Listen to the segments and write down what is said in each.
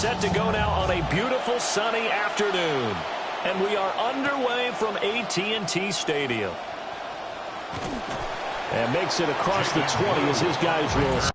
set to go now on a beautiful sunny afternoon. And we are underway from AT&T Stadium. And makes it across the 20 as his guys roll.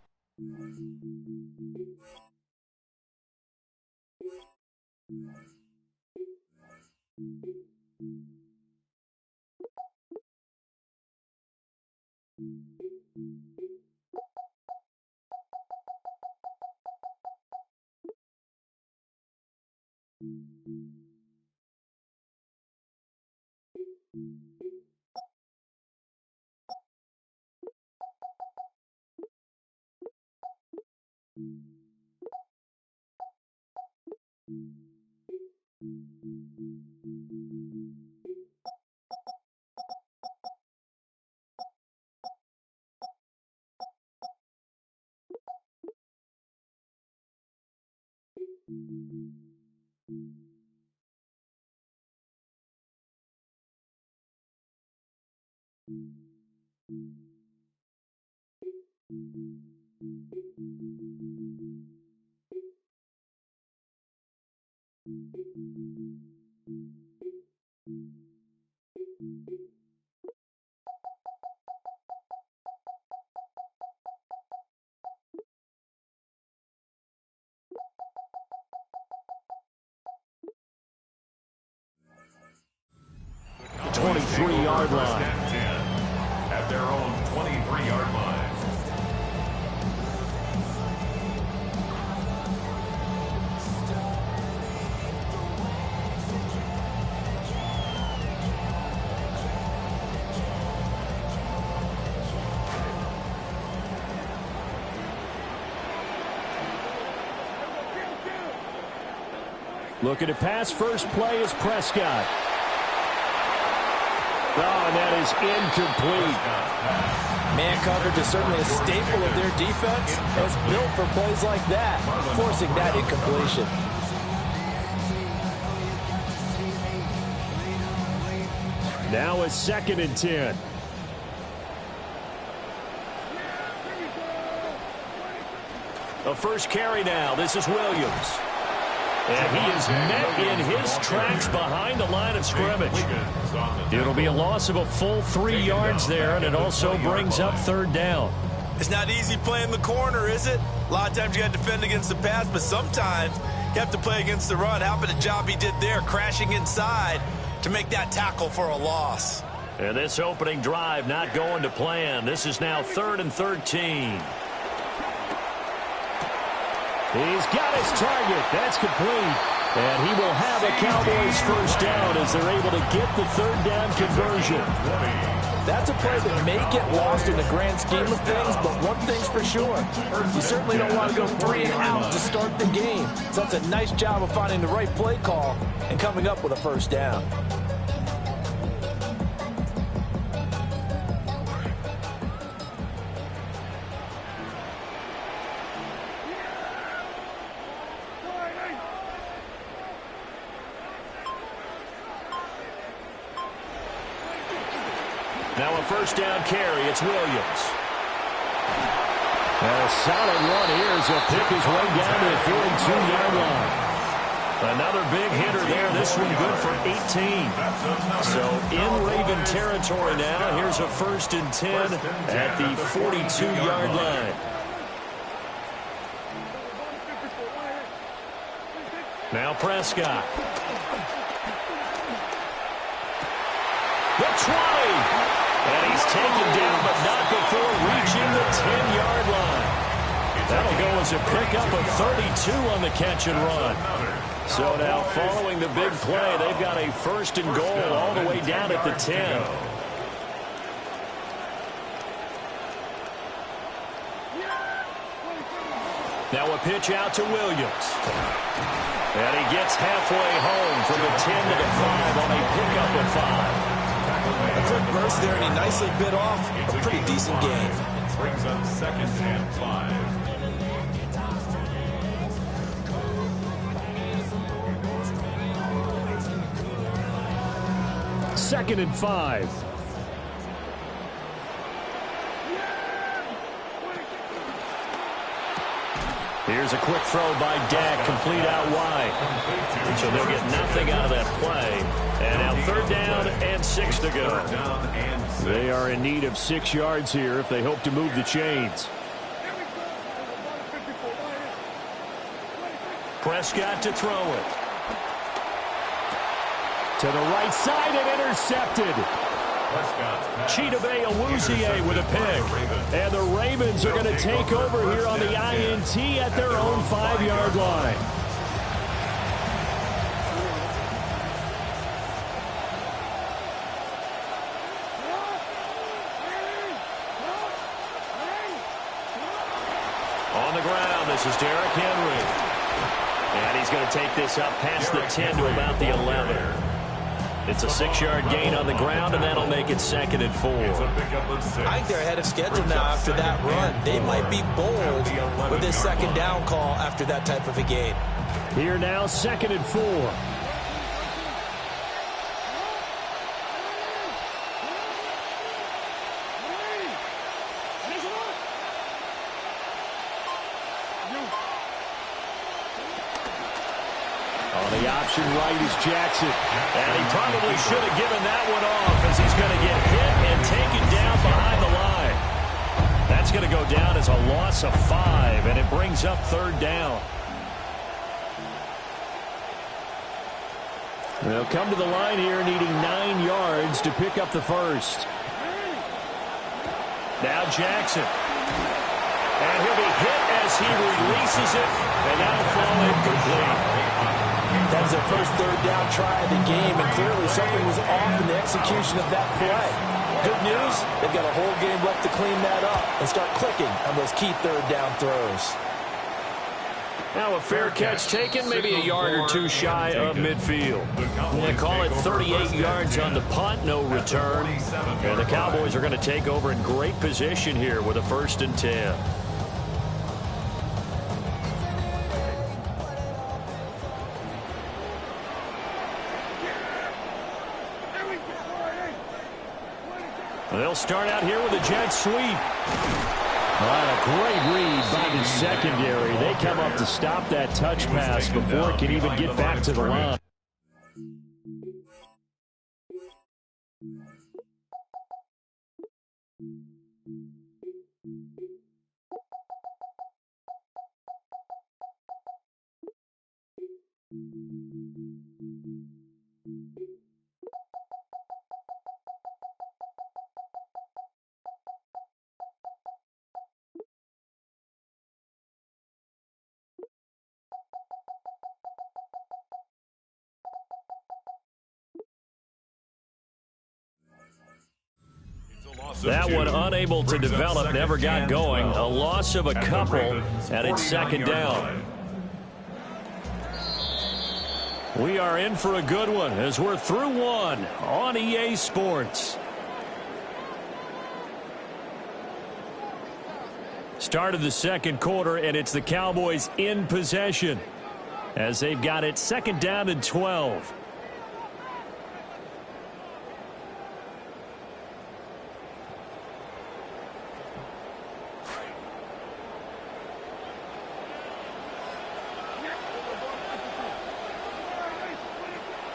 The 23-yard line. At their own 23-yard line. Looking to pass. First play is Prescott. Oh, and that is incomplete. Man coverage is certainly a staple of their defense. It's built for plays like that, forcing that incompletion. Now a 2nd and 10. A first carry now. This is Williams. And he is met in his tracks behind the line of scrimmage. It'll be a loss of a full 3 yards there, and it also brings up 3rd down. It's not easy playing the corner, is it? A lot of times you got to defend against the pass, but sometimes you have to play against the run. How about the job he did there, crashing inside to make that tackle for a loss? And this opening drive not going to plan. This is now 3rd and 13. He's got his target. That's complete. And he will have a Cowboys first down as they're able to get the 3rd down conversion. That's a play that may get lost in the grand scheme of things, but one thing's for sure. You certainly don't want to go 3 and out to start the game. So that's a nice job of finding the right play call and coming up with a first down. Now a first down carry. It's Williams. And a solid run here as he'll pick his way down to the 42-yard line. Another big hitter there. This one good for 18. So in Raven territory now. Here's a 1st and 10 at the 42-yard line. Now Prescott. The 20. And he's taken down, but not before reaching the 10-yard line. That'll go as a pickup of 32 on the catch and run. So now following the big play, they've got a 1st and goal all the way down at the 10. Now a pitch out to Williams. And he gets halfway home from the 10 to the 5 on a pickup of 5. A quick burst there, and he nicely bit off a pretty decent gain. Brings up 2nd and 5. 2nd and 5. Here's a quick throw by Dak, complete out wide. So they'll get nothing out of that play. And now 3rd down and 6 to go. They are in need of 6 yards here if they hope to move the chains. Prescott to throw it. To the right side and intercepted. Chidobe Awuzie with a pick. And the Ravens are going to take over here on the INT at their own 5-yard line. On the ground, this is Derrick Henry. And he's going to take this up past the 10 to about the 11. It's a 6-yard gain on the ground, and that'll make it 2nd and 4. I think they're ahead of schedule now after that run. They might be bold with this 2nd down call after that type of a gain. Here now, 2nd and 4. The option right is Jackson. And he probably should have given that one off as he's going to get hit and taken down behind the line. That's going to go down as a loss of 5, and it brings up 3rd down. They'll come to the line here needing 9 yards to pick up the first. Now Jackson. And he'll be hit as he releases it, and that'll fall incomplete. That was their first 3rd down try of the game, and clearly something was off in the execution of that play. Good news, they've got a whole game left to clean that up and start clicking on those key 3rd down throws. Now a fair catch taken, maybe a yard or 2 shy of midfield. They call it 38 yards on the punt, no return. And the Cowboys are going to take over in great position here with a 1st and 10. They'll start out here with a jet sweep. A great read by the secondary. They come up to stop that touch pass before it can even get back to the line. That one unable to develop, never got going. A loss of a couple, and it's 2nd down. We are in for a good one as we're through one on EA Sports. Start of the 2nd quarter, and it's the Cowboys in possession as they've got it 2nd down and 12.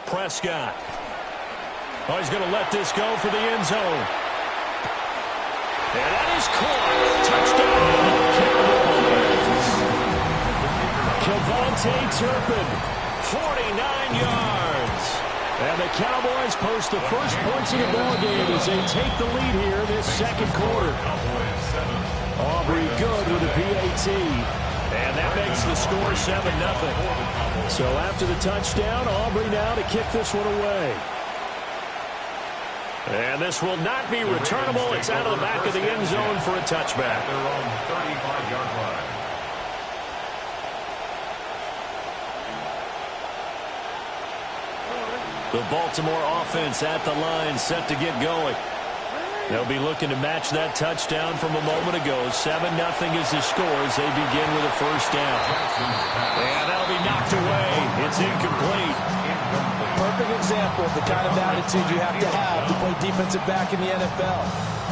Prescott. Oh, he's going to let this go for the end zone. And that is caught. Touchdown, Cowboys. Kevontae Turpin, 49 yards. And the Cowboys post the first points of the ballgame as they take the lead here in this 2nd quarter. Aubrey good with a PAT. And that makes the score 7-0. So after the touchdown, Aubrey now to kick this one away. And this will not be returnable. It's out of the back of the end zone for a touchback. Their own 35-yard line. The Baltimore offense at the line, set to get going. They'll be looking to match that touchdown from a moment ago. 7-0 is the score as they begin with a 1st down. And that'll be knocked away. It's incomplete. perfect example of the kind of attitude you have to play defensive back in the NFL.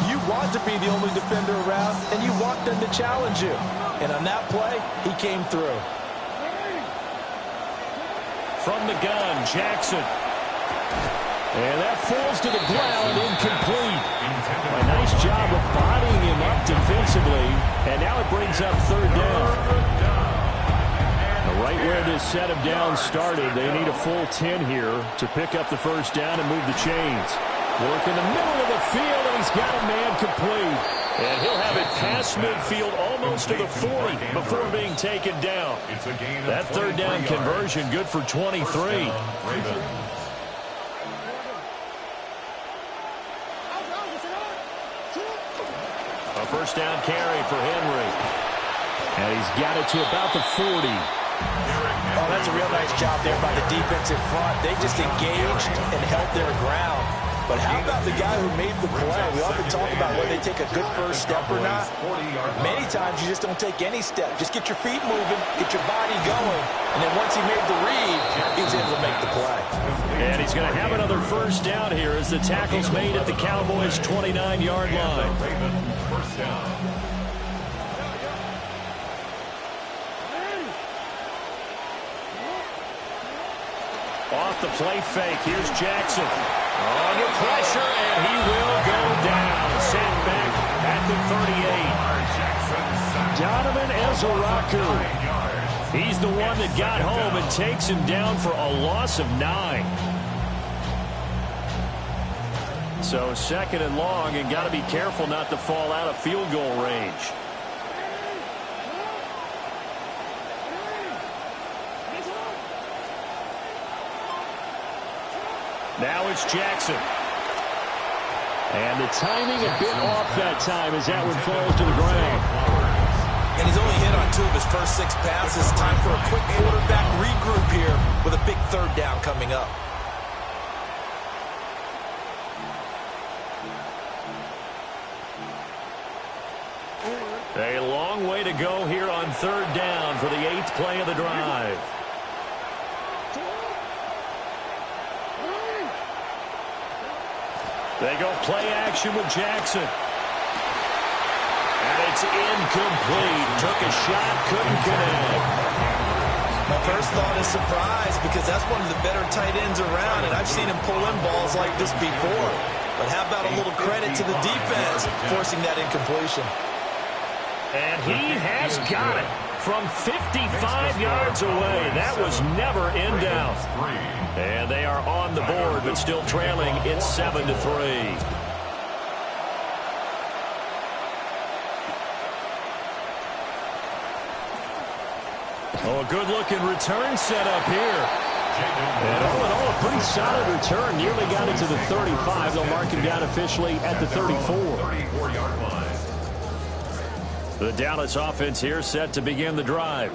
You want to be the only defender around, and you want them to challenge you. And on that play, he came through. From the gun, Jackson. And that falls to the ground, incomplete. A nice job of bodying him up defensively, and now it brings up third down. Right where this set of downs started, they need a full 10 here to pick up the first down and move the chains. Work in the middle of the field, and he's got a man complete. And he'll have it past midfield almost to the 40 before being taken down. That third down conversion good for 23. A first down carry for Henry. And he's got it to about the 40. Oh, that's a real nice job there by the defensive front. They just engaged and held their ground. But how about the guy who made the play? We often talk about whether they take a good first step or not. Many times you just don't take any step. Just get your feet moving, get your body going, and then once he made the read, he was able to make the play. And he's going to have another first down here as the tackle's made at the Cowboys' 29-yard line. First down. Off the play fake, here's Jackson. Under pressure, and he will go down. Sent back at the 38. Donovan Ezeraku. He's the one that got home and takes him down for a loss of 9. So second and long, and got to be careful not to fall out of field goal range. Now it's Jackson. And the timing a bit off that time as that one falls to the ground. And he's only hit on 2 of his first 6 passes. Time for a quick quarterback regroup here with a big third down coming up. A long way to go here on third down for the 8th play of the drive. They go play action with Jackson. And it's incomplete. Took a shot, couldn't connect. My first thought is surprise because that's one of the better tight ends around, and I've seen him pull in balls like this before. But how about a little credit to the defense forcing that incompletion? And he has got it from 55 yards away. That was never in doubt. And they are on the board, but still trailing. It's 7-3. Oh, a good-looking return set up here. And all in all, a pretty solid return. Nearly got it to the 35. They'll mark him down officially at the 34. 34-yard line. The Dallas offense here set to begin the drive.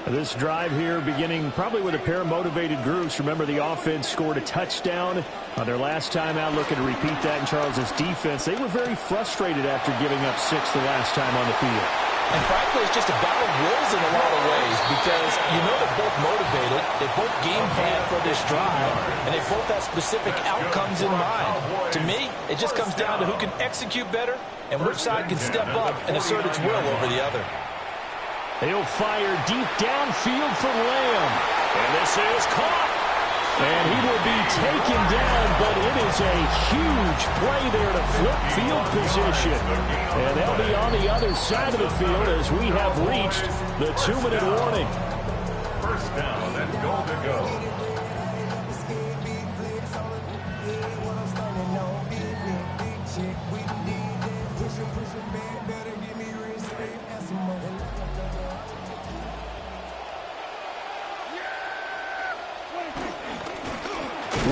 This drive here beginning probably with a pair of motivated groups. Remember, the offense scored a touchdown on their last time out. Looking to repeat that in Charles's defense. They were very frustrated after giving up 6 the last time on the field. And frankly, it's just a battle of wills in a lot of ways because you know they're both motivated. They both game plan for this drive, and they both have specific outcomes in mind. To me, it just comes down to who can execute better and which side can step up and assert its will over the other. He'll fire deep downfield for Lamb. And this is caught. And he will be taken down, but it is a huge play there to flip field position. And they'll be on the other side of the field as we have reached the 2-minute warning. First down and goal to go.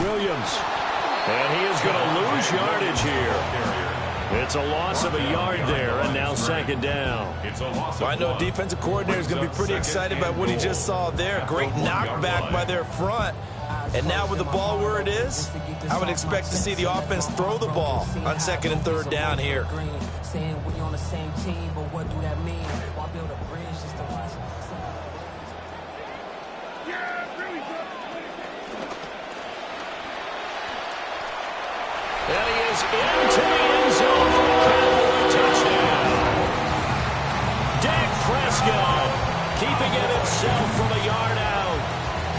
Williams. And he is going to lose yardage here. It's a loss of a yard there, and now second down. Well, I know a defensive coordinator is going to be pretty excited by what he just saw there. Great knockback by their front. And now with the ball where it is, I would expect to see the offense throw the ball on second and third down here. Saying we on the same team, but what do that mean? Why build a bridge just to watch? And he is into the end zone for a Cowboy touchdown. Dak Prescott keeping it himself from a yard out.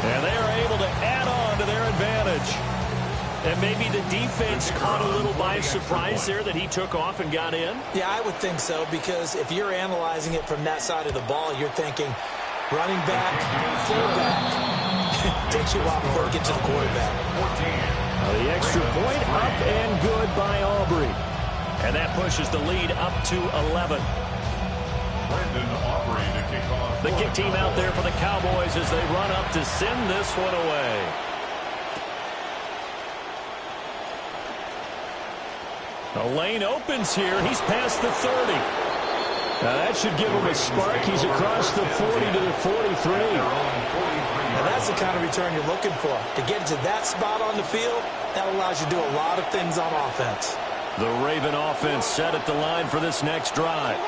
And they are able to add on to their advantage. And maybe the defense caught a little by surprise there that he took off and got in? Yeah, I would think so, because if you're analyzing it from that side of the ball, you're thinking running back, fullback. Takes you a while before it gets to the quarterback. The extra point up and good by Aubrey. And that pushes the lead up to 11. The kick team out there for the Cowboys as they run up to send this one away. The lane opens here. He's past the 30. Now that should give him a spark. He's across the 40 to the 43. Now that's the kind of return you're looking for. To get to that spot on the field, that allows you to do a lot of things on offense. The Raven offense set at the line for this next drive.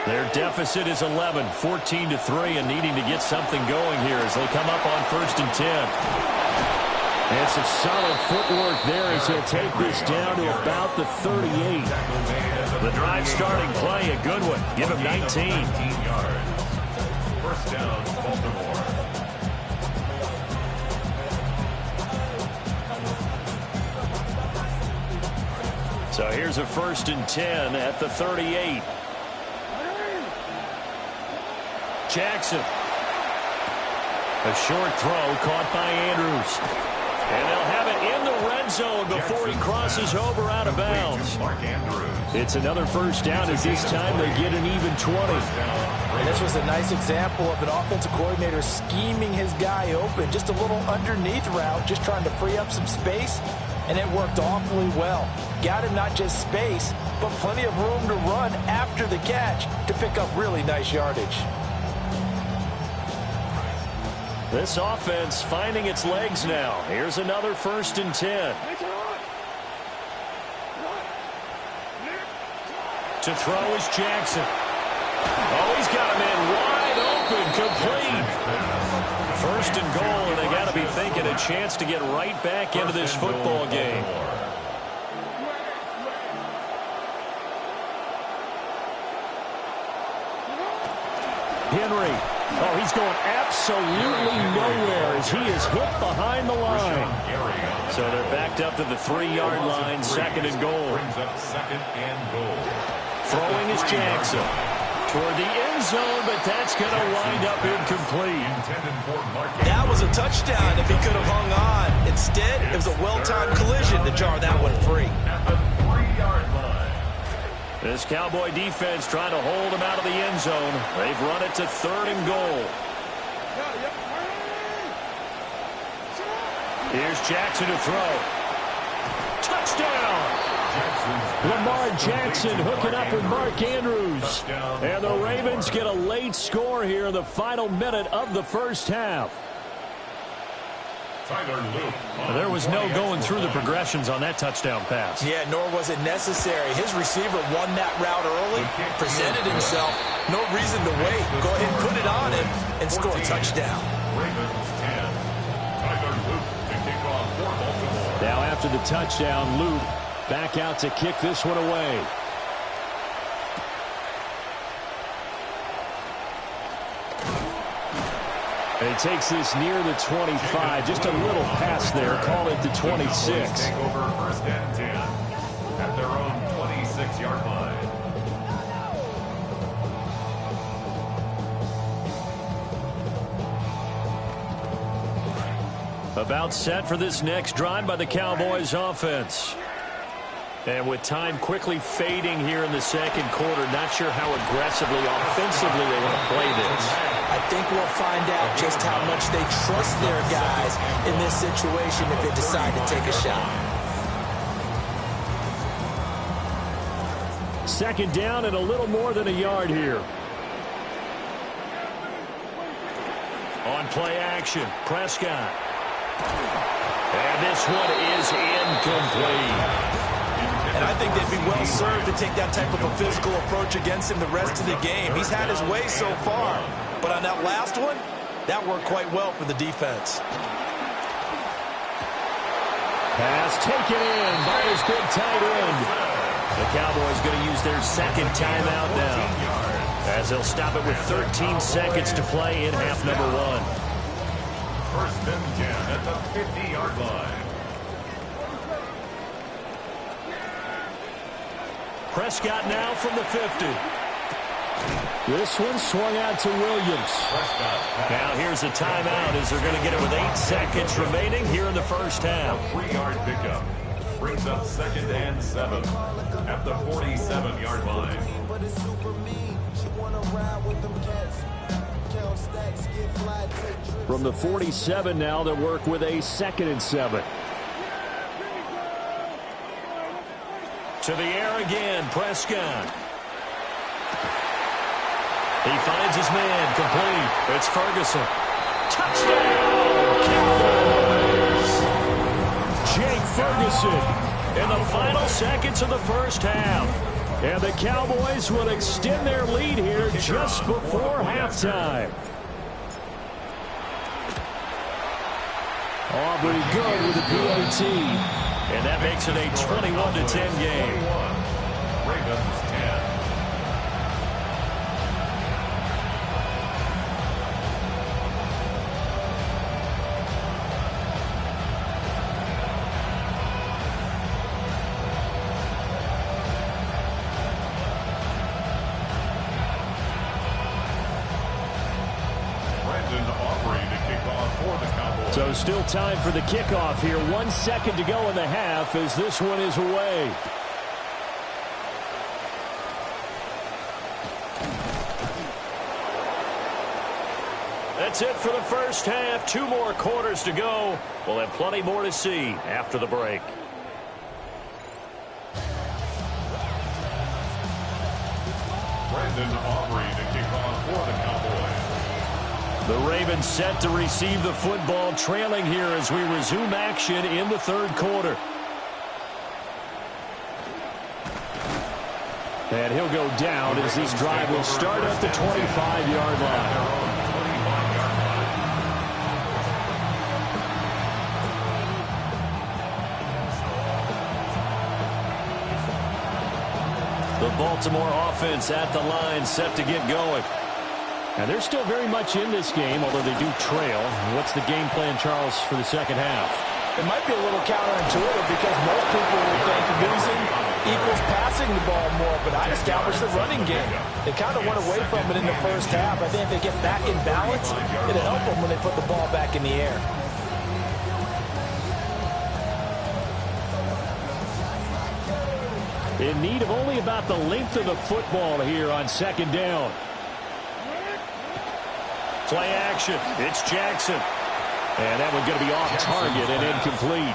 Their deficit is 11, 14 to 3, and needing to get something going here as they come up on 1st and 10. And some solid footwork there as he'll take this down to about the 38. The drive starting play, a good one. Give him 19. First down, Baltimore. So here's a 1st and 10 at the 38. Jackson. A short throw caught by Andrews. And they'll have it in the red zone before he crosses over out of bounds. It's another first down as this time they get an even 20. And this was a nice example of an offensive coordinator scheming his guy open. Just a little underneath route, just trying to free up some space. And it worked awfully well. Got him not just space, but plenty of room to run after the catch to pick up really nice yardage. This offense finding its legs now. Here's another 1st and 10. To throw is Jackson. Oh, he's got a man wide open, complete. 1st and goal, and they got to be thinking a chance to get right back into this football game. Henry. Oh, he's going absolutely nowhere as he is hit behind the line. So they're backed up to the 3-yard line, 2nd and goal. Throwing is Jackson. Toward the end zone, but that's going to wind up incomplete. That was a touchdown if he could have hung on. Instead, it was a well-timed collision to jar that one free. This Cowboy defense trying to hold him out of the end zone. They've run it to 3rd and goal. Here's Jackson to throw. Touchdown! Lamar Jackson hooking up with Mark Andrews. And the Ravens get a late score here in the final minute of the first half. There was no going through the progressions on that touchdown pass. Yeah, nor was it necessary. His receiver won that route early, presented himself. No reason to wait. Go ahead and put it on him and score a touchdown. Now after the touchdown, Luke back out to kick this one away. And he takes this near the 25. Just a little pass there. Call it the 26. Take over 1st and 10 at their own 26-yard line. About set for this next drive by the Cowboys offense. And with time quickly fading here in the 2nd quarter, not sure how aggressively, offensively they want to play this. I think we'll find out just how much they trust their guys in this situation if they decide to take a shot. 2nd down and a little more than a yard here. On play action, Prescott. And this one is incomplete. And I think they'd be well served to take that type of a physical approach against him the rest of the game. He's had his way so far. But on that last one, that worked quite well for the defense. Pass taken in by his big tight end. The Cowboys going to use their second timeout now, as they'll stop it with 13 seconds to play in half number one. First and 10 at the 50-yard line. Prescott now from the 50. This one swung out to Williams. Now here's a timeout as they're going to get it with 8 seconds remaining here in the first half. 3-yard pickup brings up 2nd and 7 at the 47-yard line. From the 47 now, they'll work with a 2nd and 7. To the air again, Prescott. He finds his man, complete. It's Ferguson. Touchdown, Cowboys! Jake Ferguson in the final seconds of the first half. And the Cowboys will extend their lead here just before halftime. Aubrey good with the PAT. And that makes it a 21-10 game. Ravens 10. So still time for the kickoff here. 1 second to go in the half as this one is away. That's it for the first half. 2 more quarters to go. We'll have plenty more to see after the break. Brandon Aubrey to kick off for the Cowboys. The Ravens set to receive the football, trailing here as we resume action in the third quarter. And he'll go down as this drive will start at the 25-yard line. The Baltimore offense at the line, set to get going. And they're still very much in this game, although they do trail. What's the game plan, Charles, for the second half? It might be a little counterintuitive because most people will think losing equals passing the ball more, but I establish the running game. They kind of went away from it in the first half. I think if they get back in balance, it'll help them when they put the ball back in the air. In need of only about the length of the football here on second down. Play action. It's Jackson. And that one's going to be off target and incomplete.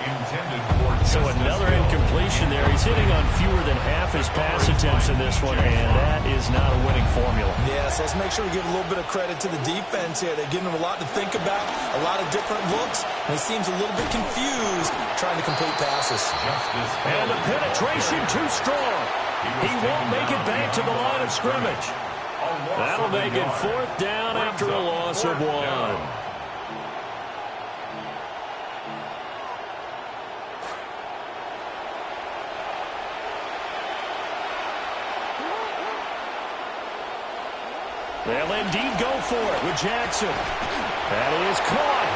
So another incompletion there. He's hitting on fewer than half his pass attempts in this one, and that is not a winning formula. Yes, let's make sure we give a little bit of credit to the defense here. They're giving him a lot to think about, a lot of different looks, and he seems a little bit confused trying to complete passes. And the penetration too strong. He won't make it back to the line of scrimmage. That'll make it 4th down after a loss of 1. They'll indeed go for it with Jackson. That is caught.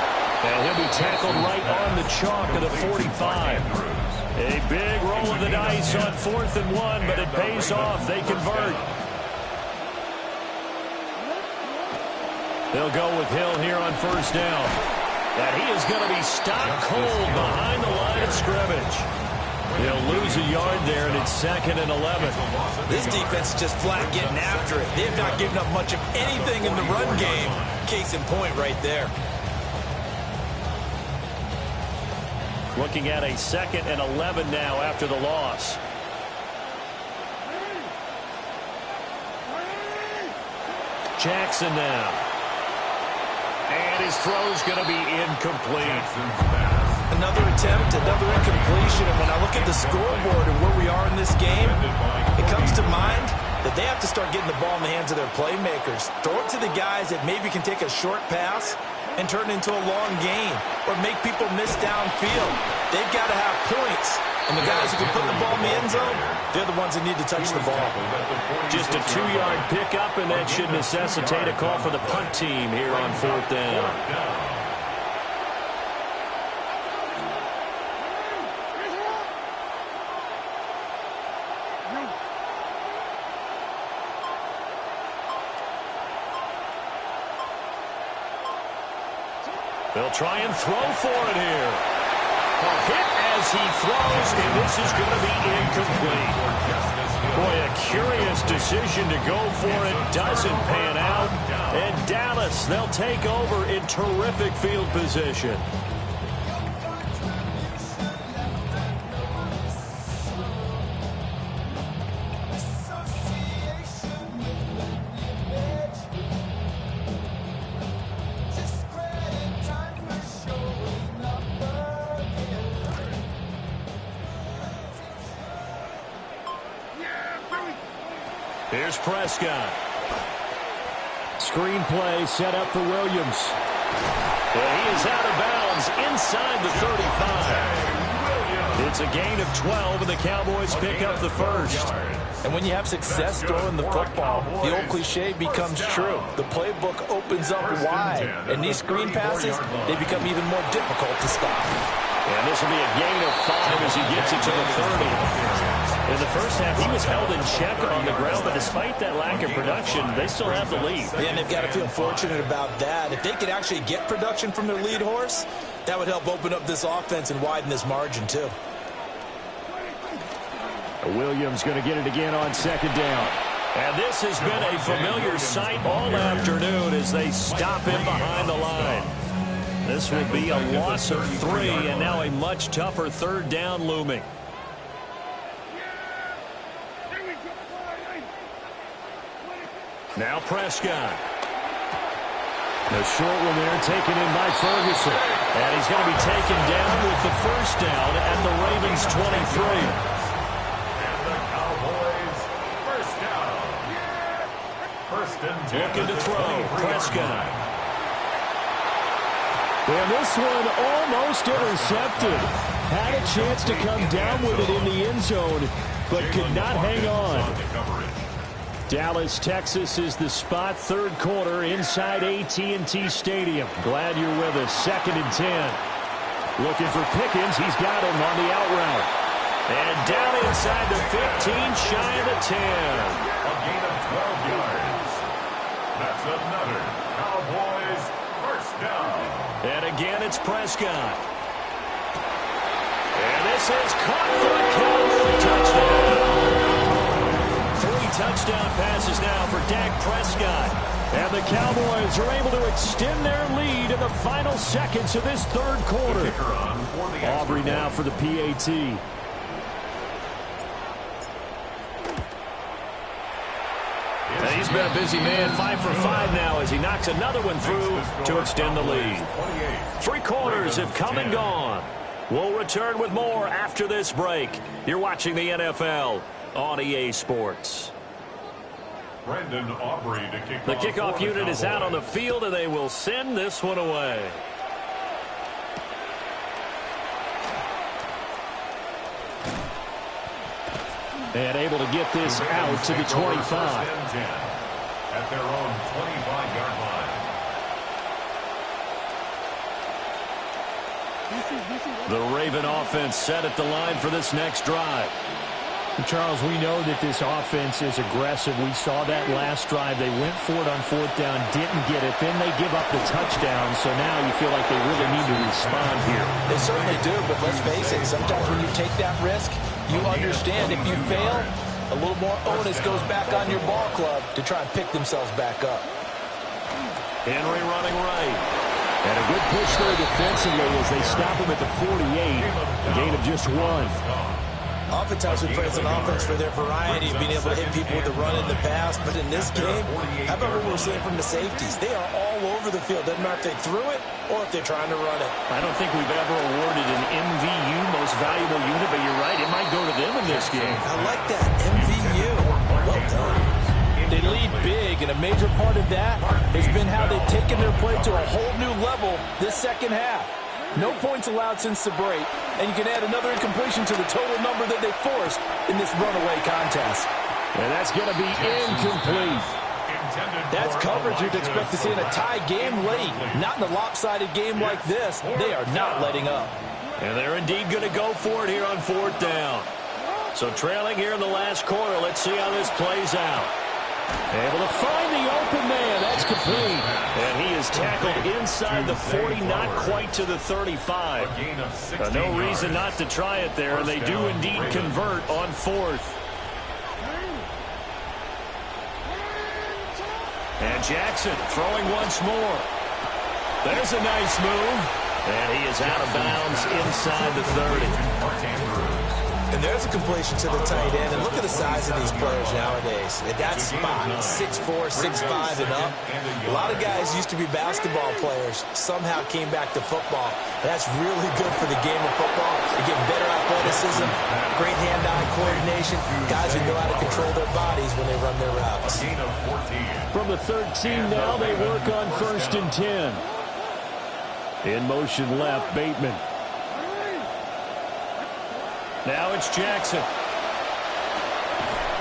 And he'll be tackled right on the chalk of the 45. A big roll of the dice on 4th and 1, but it pays off. They convert. They'll go with Hill here on 1st down. And he is going to be stopped cold behind the line of scrimmage. He'll lose a yard there, and it's 2nd and 11. This defense is just flat getting after it. They have not given up much of anything in the run game. Case in point right there. Looking at a 2nd and 11 now after the loss. Jackson now. And his throw's going to be incomplete. Another attempt, another incompletion. And when I look at the scoreboard and where we are in this game, it comes to mind that they have to start getting the ball in the hands of their playmakers. Throw it to the guys that maybe can take a short pass and turn it into a long game or make people miss downfield. They've got to have points. And the guys who can put the ball in the end zone, they're the ones that need to touch the ball. Just a 2-yard pickup, and that should necessitate a call for the punt team here on 4th down. They'll try and throw for it here. A hit as he throws, and this is going to be incomplete. Boy, a curious decision to go for it. Doesn't pan out. And Dallas, they'll take over in terrific field position. Here's Prescott. Screen play set up for Williams. And he is out of bounds inside the 35. It's a gain of 12, and the Cowboys pick up the first. And when you have success throwing the football, the old cliche becomes true. The playbook opens up wide, and these screen passes, they become even more difficult to stop. And this will be a gain of 5 as he gets it to the 30. In the first half, he was held in check on the ground, but despite that lack of production, they still have the lead. Yeah, and they've got to feel fortunate about that. If they could actually get production from their lead horse, that would help open up this offense and widen this margin, too. Williams going to get it again on 2nd down. And this has been a familiar sight all afternoon as they stop him behind the line. This will be a loss of 3, and now a much tougher 3rd down looming. Now Prescott. The short one there taken in by Ferguson. And he's going to be taken down with the first down at the Ravens 23. And the Cowboys first down. First and 10. Looking to throw. Prescott. And this one almost intercepted. Had a chance to come down with it in the end zone, but could not hang on. Dallas, Texas is the spot. 3rd quarter inside AT&T Stadium. Glad you're with us. 2nd and 10. Looking for Pickens. He's got him on the out route. And down inside the 15, shy of the 10. A gain of 12 yards. That's another Cowboys first down. And again, it's Prescott. And this is caught for a Cowboy touchdown. 3 touchdown passes now for Dak Prescott. And the Cowboys are able to extend their lead in the final seconds of this 3rd quarter. Aubrey now for the PAT. And he's been a busy man, 5 for 5 now as he knocks another one through to extend the lead. 3 quarters have come and gone. We'll return with more after this break. You're watching the NFL on EA Sports. Brandon Aubrey to kick The kickoff unit is out on the field, and they will send this one away. And able to get this out to the 25. At their own 25-yard line. The Raven offense set at the line for this next drive. Charles, we know that this offense is aggressive. We saw that last drive. They went for it on 4th down, didn't get it. Then they give up the touchdown, so now you feel like they really need to respond here. They certainly do, but let's face it, sometimes when you take that risk, you understand if you fail, a little more onus goes back on your ball club to try and pick themselves back up. Henry running right. And a good push there defensively as they stop him at the 48. A gain of just 1. Oftentimes we praise an offense for their variety of being able to hit people with the run in the pass, but in this game, how about what we're seeing from the safeties? They are all over the field. Doesn't matter if they threw it or if they're trying to run it. I don't think we've ever awarded an MVU, most valuable unit, but you're right, it might go to them in this game. I like that, MVU. Well done. It lead big, and a major part of that has been how they've taken their play to a whole new level this second half. No points allowed since the break, and you can add another incompletion to the total number that they forced in this runaway contest. And that's going to be incomplete. That's coverage you'd expect to see in a tie game late. Not in a lopsided game like this. They are not letting up. And they're indeed going to go for it here on 4th down. So trailing here in the last quarter. Let's see how this plays out. Able to find the open man. That's complete. And he is tackled inside the 40, not quite to the 35. No reason not to try it there, and they do indeed convert on 4th. And Jackson throwing once more. There's a nice move. And he is out of bounds inside the 30. And there's a completion to the tight end. And look at the size of these players nowadays. At that spot, 6'4", 6'5", and up. A lot of guys used to be basketball players, somehow came back to football. That's really good for the game of football. You get better athleticism, great hand-eye coordination. Guys who know how to control their bodies when they run their routes. From the 13 now, they work on 1st and 10. In motion left, Bateman. Now it's Jackson.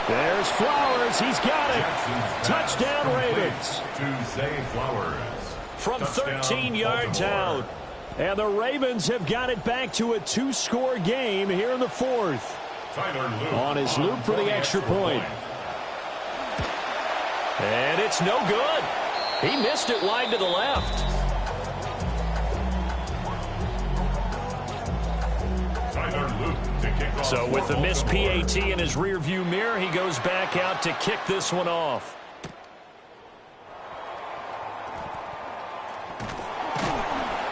There's Flowers. He's got it. Touchdown, Ravens. From 13 yards out. And the Ravens have got it back to a 2-score game here in the 4th. On his loop for the extra point. And it's no good. He missed it wide to the left. So with the missed PAT in his rearview mirror, he goes back out to kick this one off.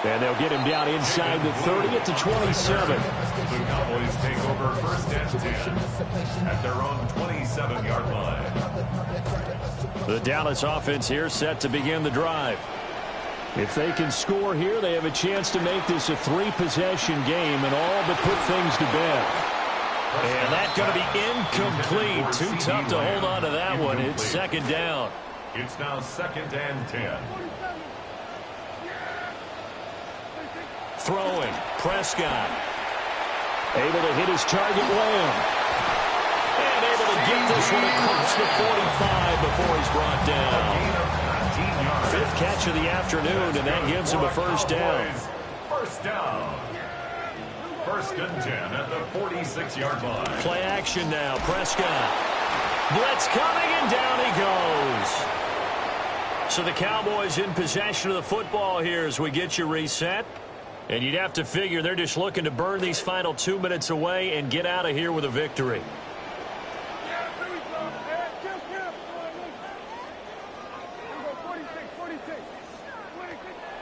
And they'll get him down inside the 30 at the 27. The Cowboys take over 1st and 10 at their own 27-yard line. The Dallas offense here set to begin the drive. If they can score here, they have a chance to make this a 3-possession game and all but put things to bed. And that's going to be incomplete. Too tough to hold on to that one. It's 2nd down. It's now 2nd and 10. Throwing. Prescott. Able to hit his target, Lamb. And able to get this one across the 45 before he's brought down. 5th catch of the afternoon, and that gives him a 1st down. 1st down. 1st and 10 at the 46-yard line. Play action now. Prescott. Blitz coming, and down he goes. So the Cowboys in possession of the football here as we get you reset. And you'd have to figure they're just looking to burn these final 2 minutes away and get out of here with a victory.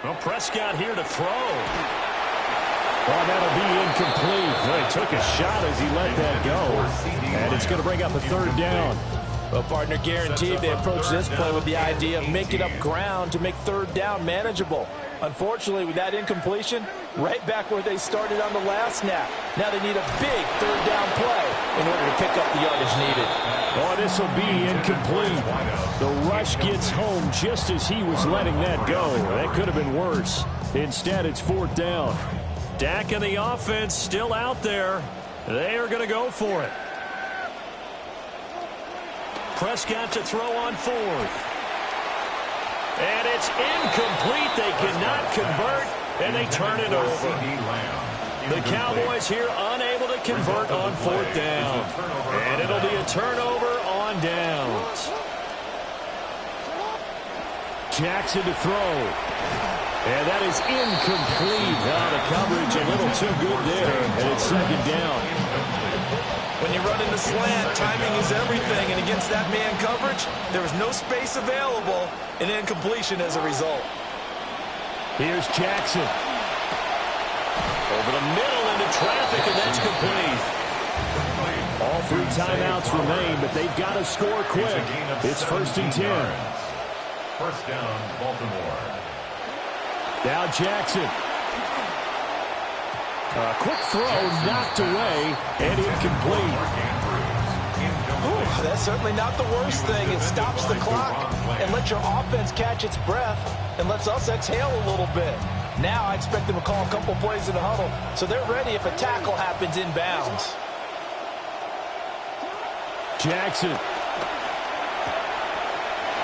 Well, Prescott here to throw. Oh, that'll be incomplete. Well, he took a shot as he let that go. And it's going to bring up a 3rd down. Well, partner, guaranteed they approach this play with the idea of making up ground to make 3rd down manageable. Unfortunately, with that incompletion, right back where they started on the last snap. Now they need a big 3rd down play in order to pick up the yardage needed. Oh, this will be incomplete. The rush gets home just as he was letting that go. That could have been worse. Instead, it's 4th down. Dak and the offense still out there. They are going to go for it. Prescott to throw on 4th. And it's incomplete. They cannot convert, and they turn it over. The Cowboys here unable to convert on 4th down. And it'll be a turnover on downs. Jackson to throw. And that is incomplete. The coverage a little too good there, and it's 2nd down. When you run in the slant, timing is everything, and against that man coverage, there was no space available, and incompletion as a result. Here's Jackson. Over the middle into traffic, and that's complete. All 3 timeouts remain, but they've got to score quick. It's 1st and 10. 1st down, Baltimore. Now Jackson. A quick throw knocked away and incomplete. That's certainly not the worst thing. It stops the clock and lets your offense catch its breath and lets us exhale a little bit. Now I expect them to call a couple plays in the huddle so they're ready if a tackle happens inbounds. Jackson.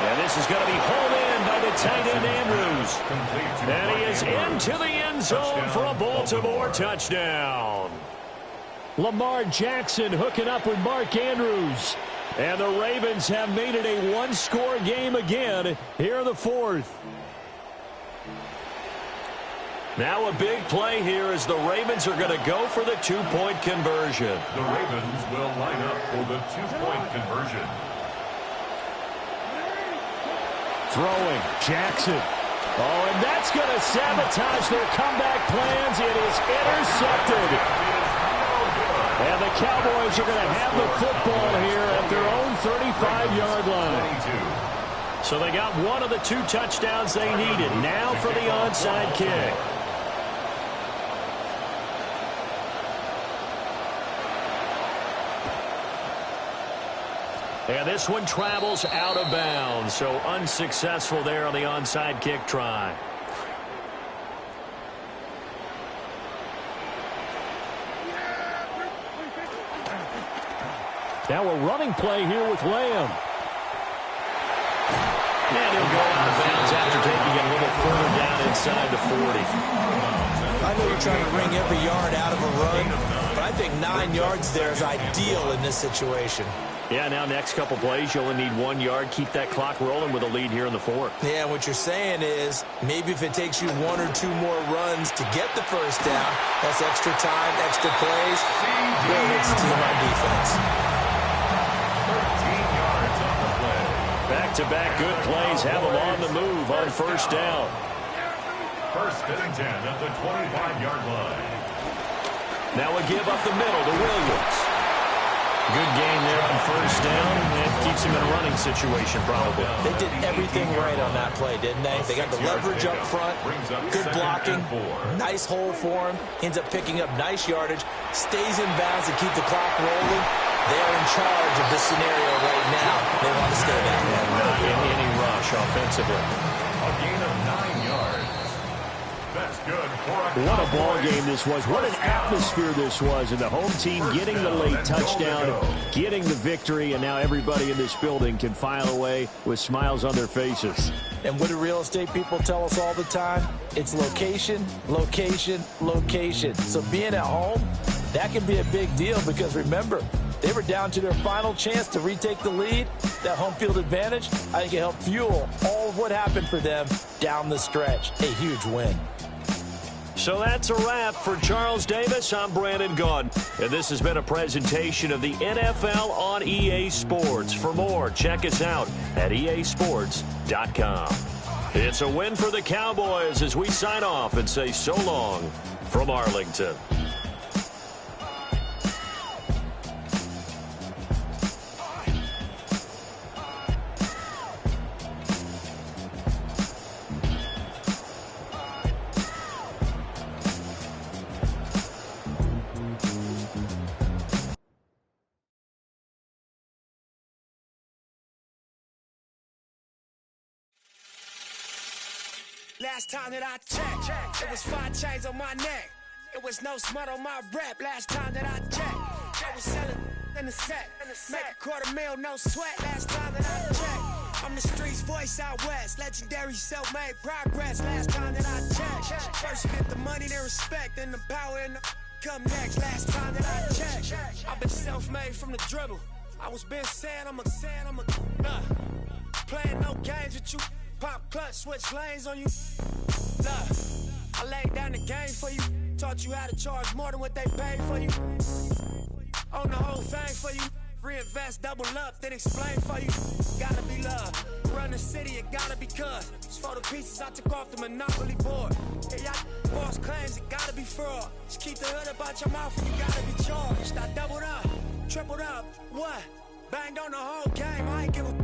And this is going to be hauled in by the tight end Andrews. And he is into the end zone for a Baltimore touchdown. Lamar Jackson hooking up with Mark Andrews. And the Ravens have made it a one-score game again here in the fourth. Now a big play here as the Ravens are going to go for the two-point conversion. The Ravens will line up for the two-point conversion. Throwing, Jackson. Oh, and that's going to sabotage their comeback plans. It is intercepted. And the Cowboys are going to have the football here at their own 35-yard line. So they got one of the two touchdowns they needed. Now for the onside kick. And this one travels out of bounds, so unsuccessful there on the onside kick try. Now a running play here with Lamb. And he'll go out of bounds after taking it a little further down inside the 40. I know you're trying to wring every yard out of a run, but I think 9 yards there is ideal in this situation. Yeah, now next couple plays, you only need 1 yard. Keep that clock rolling with a lead here in the fourth. Yeah, what you're saying is maybe if it takes you 1 or 2 more runs to get the first down, that's extra time, extra plays. Really hits the team on defense. 13 yards on the play. Back-to-back good plays have them on the move on first down. First and 10 at the 25-yard line. Now a give up the middle to Williams. Good game there on first down. It keeps him in a running situation, probably. They did everything right on that play, didn't they? They got the leverage up front, good blocking, nice hole for him, ends up picking up nice yardage, stays in bounds to keep the clock rolling. They're in charge of this scenario right now. They want to stay that way. Not in any rush offensively. A gain of 9 yards. That's good for a What a ball game this was. What an atmosphere this was. And the home team getting the late touchdown, getting the victory, and now everybody in this building can file away with smiles on their faces. And what do real estate people tell us all the time? It's location, location, location. So being at home, that can be a big deal because remember, they were down to their final chance to retake the lead. That home field advantage, I think it helped fuel all of what happened for them down the stretch. A huge win. So that's a wrap for Charles Davis. I'm Brandon Gaudin, and this has been a presentation of the NFL on EA Sports. For more, check us out at easports.com. It's a win for the Cowboys as we sign off and say so long from Arlington. Last time that I checked, it was 5 chains on my neck. It was no smut on my rap. Last time that I checked, I was selling in the set. Make a $250,000, no sweat. Last time that I checked, I'm the streets voice out west. Legendary self-made progress. Last time that I checked, first you get the money, then respect, then the power and the come next. Last time that I checked, I've been self-made from the dribble. I was been saying I'm a playing no games with you. Pop clutch, switch lanes on you. Look, I laid down the game for you. Taught you how to charge more than what they paid for you. Own the whole thing for you. Reinvest, double up, then explain for you. Gotta be love. Run the city, it gotta be cuz. It's for the pieces I took off the monopoly board. Yeah, y'all boss claims, it gotta be fraud. Just keep the hood about your mouth and you gotta be charged. I doubled up, tripled up, what? Banged on the whole game, I ain't give a...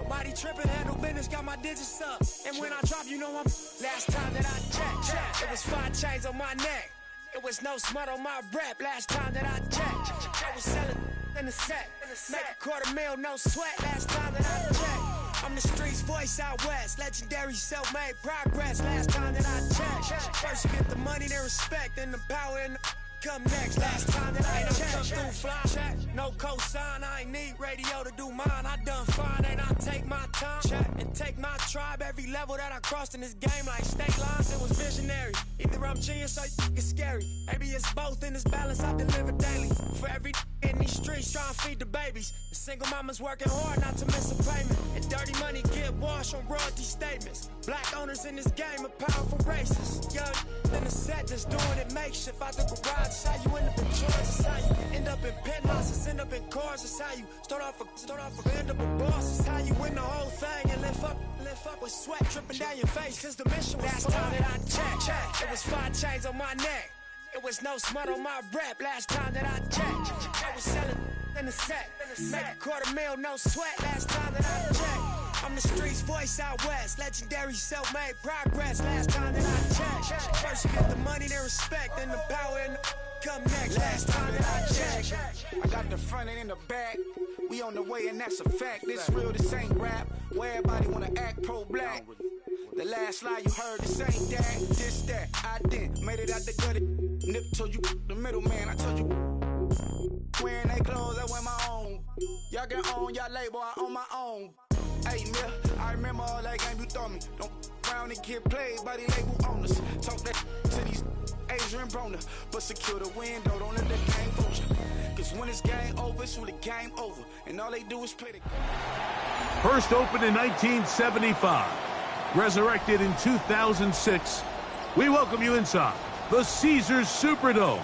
Nobody tripping, handle business, got my digits up. And when I drop, you know I'm... Last time that I checked, it was 5 chains on my neck. It was no smut on my rap. Last time that I checked, I was selling in the set. Make $250,000, no sweat. Last time that I checked. I'm the streets voice out west. Legendary self-made progress. Last time that I checked. First you get the money, then respect, then the power and the come next. Last time that I checked. Come through fly check. No cosign. I ain't need radio to do mine. I done fine, and I take my time check and take my tribe. Every level that I crossed in this game, like state lines, it was visionary. Either I'm genius or it's scary. Maybe it's both in this balance I deliver daily. For every in these streets trying to feed the babies. The single mama's working hard not to miss a payment. And dirty money get washed on royalty statements. Black owners in this game are powerful racists. Young in the set just doing it makeshift. Out the garage, it's how you end up in charge. It's how you end up in penthouses, end up in cars. It's how you start off end up a boss. It's how you win the whole thing and lift up with sweat dripping down your face. Cause the mission was last time that I checked. It was 5 chains on my neck. It was no smut on my rap last time that I checked. I was selling in the set. Make $250,000, no sweat last time that I checked. I'm the streets voice out west. Legendary self-made progress last time that I checked. First you get the money, then respect, then the power and the come next. Last time that I checked. I got the front and in the back. We on the way and that's a fact. This real, this ain't rap. Where everybody wanna act pro-black. The last lie you heard, this ain't that, this that. I didn't made it out the gutter. Nip told you the middle man. I told you wearing they clothes, I wear my own. Y'all can own y'all label, I own my own. Hey, Mill, I remember all that game you throw me. Don't round and get played by the label owners. Talk that to these Adrian Broner, but secure the window, don't let the game fool you. Cause when it's game over, it's when the game over. And all they do is play the game. First opened in 1975. Resurrected in 2006, we welcome you inside the Caesars Superdome,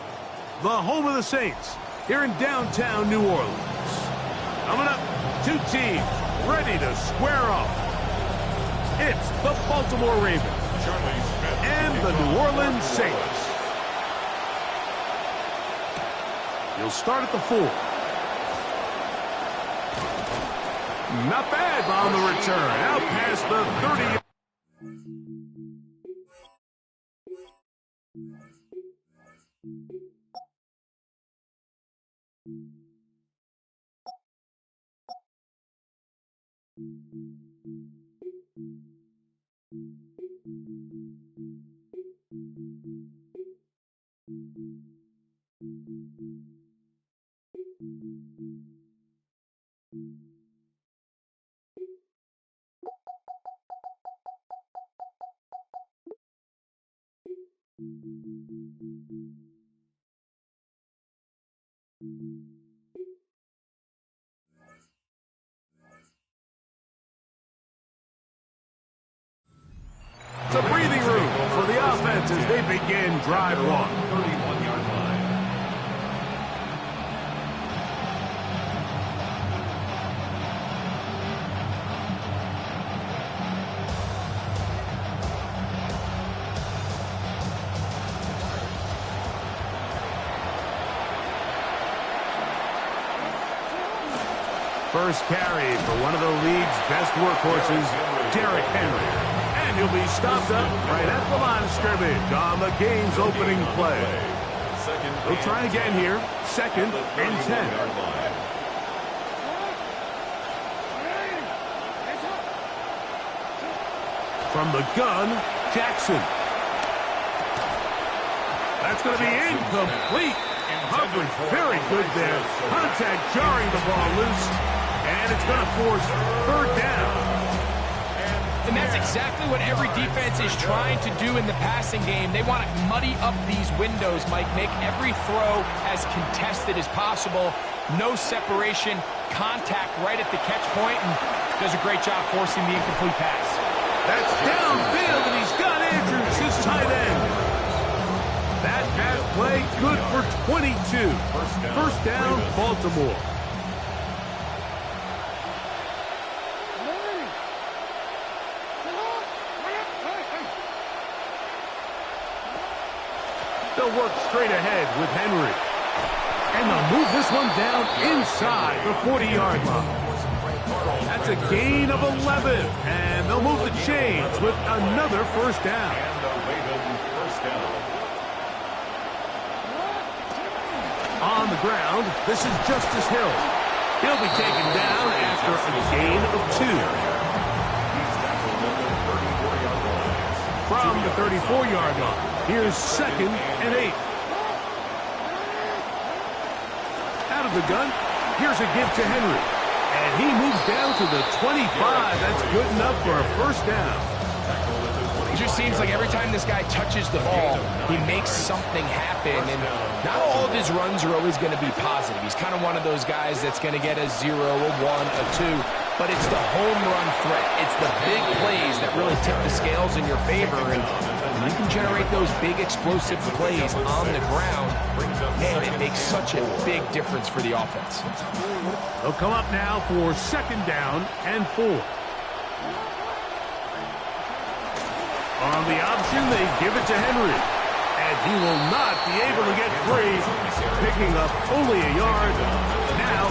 the home of the Saints, here in downtown New Orleans. Coming up, 2 teams ready to square off. It's the Baltimore Ravens and the New Orleans Saints. You'll start at the 4. Not bad on the return, out past the 30. It's a breathing room for the offense as they begin drive 1. 31-yard line. First carry for one of the league's best workhorses, Derrick Henry. And he'll be stopped up right at the line of scrimmage on the game's opening play. They'll try again here, 2nd and 10. From the gun, Jackson. That's going to be incomplete. Coverage very good there. Contact jarring the ball loose. And it's going to force 3rd down. And that's exactly what every defense is trying to do in the passing game. They want to muddy up these windows, Mike. Make every throw as contested as possible. No separation, contact right at the catch point, and does a great job forcing the incomplete pass. That's downfield, and he's got Andrews, his tight end. That pass play good for 22. First down, Baltimore. They'll work straight ahead with Henry. And they'll move this one down inside the 40-yard line. That's a gain of 11. And they'll move the chains with another first down. On the ground, this is Justice Hill. He'll be taken down after a gain of 2. From the 34-yard line, here's 2nd and 8. Out of the gun, here's a give to Henry. And he moves down to the 25. That's good enough for a first down. It just seems like every time this guy touches the ball, he makes something happen. And not all of his runs are always going to be positive. He's kind of one of those guys that's going to get a 0, a 1, a 2. But it's the home run threat. It's the big plays that really tip the scales in your favor. And you can generate those big explosive plays on the ground. Man, it makes such a big difference for the offense. They'll come up now for 2nd down and 4. On the option, they give it to Henry. And he will not be able to get free, picking up only a yard. Now,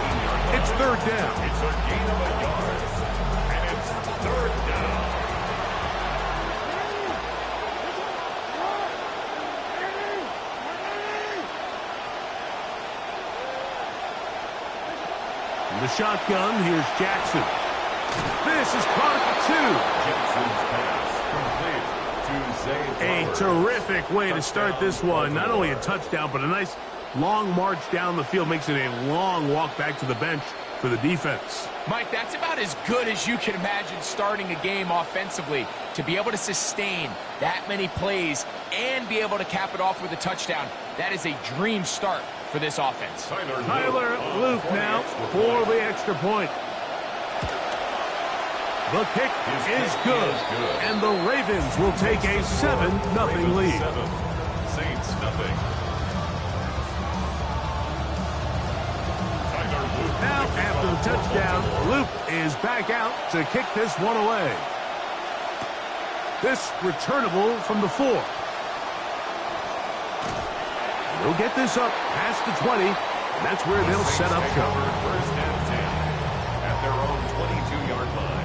it's 3rd down. It's a gain of a yard. And it's 3rd down. In the shotgun, here's Jackson. This is caught at 2. Jackson's pass complete. A terrific way to start this one. Not only a touchdown, but a nice long march down the field. Makes it a long walk back to the bench for the defense. Mike, that's about as good as you can imagine starting a game offensively. To be able to sustain that many plays and be able to cap it off with a touchdown, that is a dream start for this offense. Tyler Luke now for the extra point. The kick is good, and the Ravens will take a 7-0 lead. Saints nothing. Now, after the touchdown, Luke is back out to kick this one away. This returnable from the 4. They'll get this up past the 20, and that's where they'll set up shop. 1st and 10 at their own 22-yard line.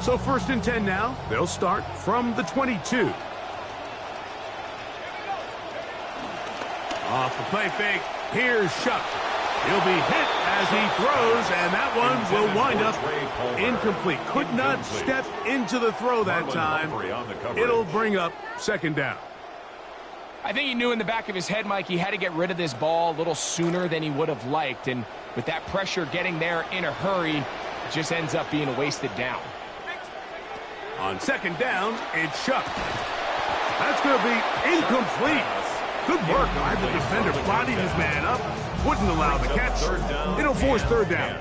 So 1st and 10 now. They'll start from the 22. Off the play fake. Here's Shuck. He'll be hit as he throws, and that one will wind up incomplete. Could not step into the throw that time. It'll bring up 2nd down. I think he knew in the back of his head, Mike, he had to get rid of this ball a little sooner than he would have liked. And with that pressure getting there in a hurry, it just ends up being a wasted down. On 2nd down, it's Shuck. That's going to be incomplete. Good work by the defender. Bodied his man up. Wouldn't allow the catch. It'll force 3rd down.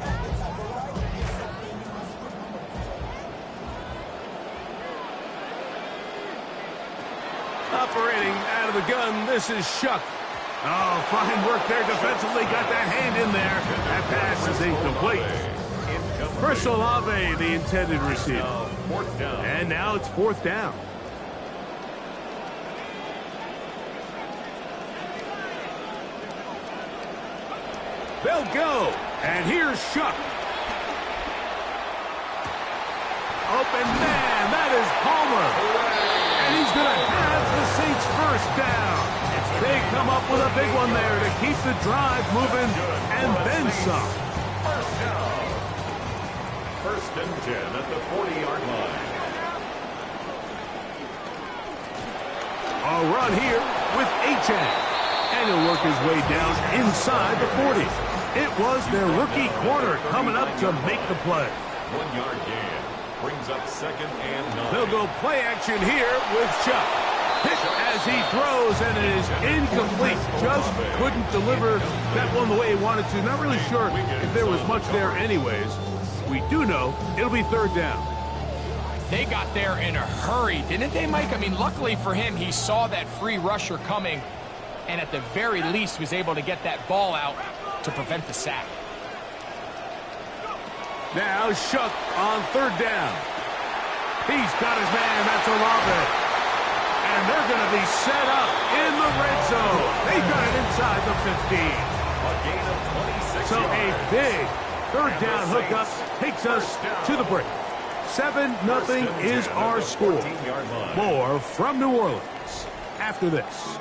Operating out of the gun, this is Shuck. Oh, fine work there defensively. Got that hand in there. That pass is incomplete. Chris Olave, the intended receiver. And now it's 4th down. They'll go. And here's Shuck. Open man. That is Palmer. And he's going to have the Saints 1st down. They come up with a big one there to keep the drive moving and then some. 1st down. 1st and 10 at the 40-yard line. A run here with Achane. And he'll work his way down inside the 40. It was their rookie corner coming up to make the play. 1-yard gain. Brings up 2nd and 9. They'll go play action here with Chuck. Hit as he throws, and it is incomplete. Just couldn't deliver that one the way he wanted to. Not really sure if there was much there anyways. We do know it'll be 3rd down. They got there in a hurry, didn't they, Mike? I mean, luckily for him, he saw that free rusher coming and at the very least was able to get that ball out to prevent the sack. Now Shuck on 3rd down. He's got his man. That's Olave. And they're going to be set up in the red zone. They got it inside the 15. A gain of 26 So yards. a big 3rd down hookup takes us to the break. 7-0 is our score. More from New Orleans. after this.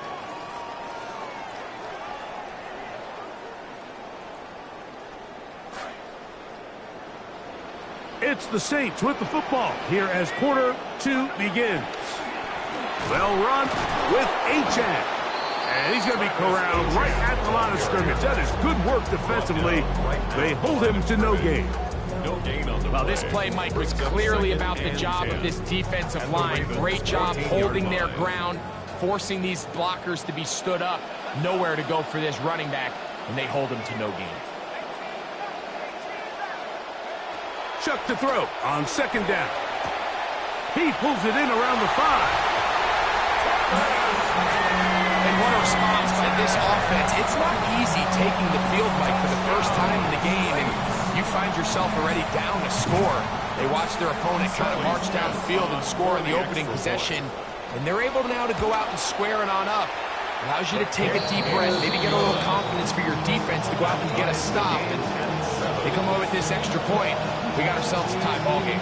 It's the Saints with the football here as quarter 2 begins. Well run with Achane. And he's going to be corralled right at the line of scrimmage. That is good work defensively. They hold him to no gain. Well, this play, Mike, was clearly about the job of this defensive line. Great job holding their ground, forcing these blockers to be stood up. Nowhere to go for this running back, and they hold him to no gain. Chuck to throw on second down. He pulls it in around the 5. And what a response by this offense. It's not easy taking the field, Mike, for the first time in the game, and you find yourself already down a score. They watch their opponent try to march down the field and score in the opening possession, and they're able now to go out and square it on up. Allows you to take a deep breath, maybe get a little confidence for your defense to go out and get a stop, and they come away with this extra point. We got ourselves a tie ball game.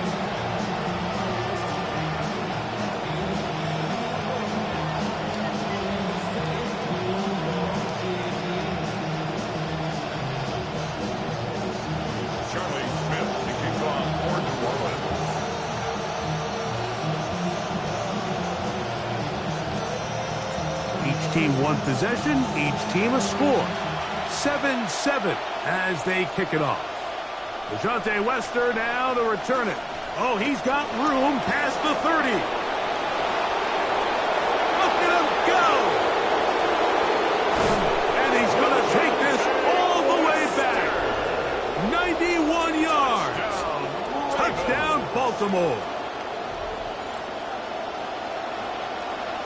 Team one possession, each team a score. 7-7 as they kick it off. DeJounte Wester now to return it. Oh, he's got room past the 30. Look at him go! And he's going to take this all the way back. 91 yards. Touchdown, Baltimore.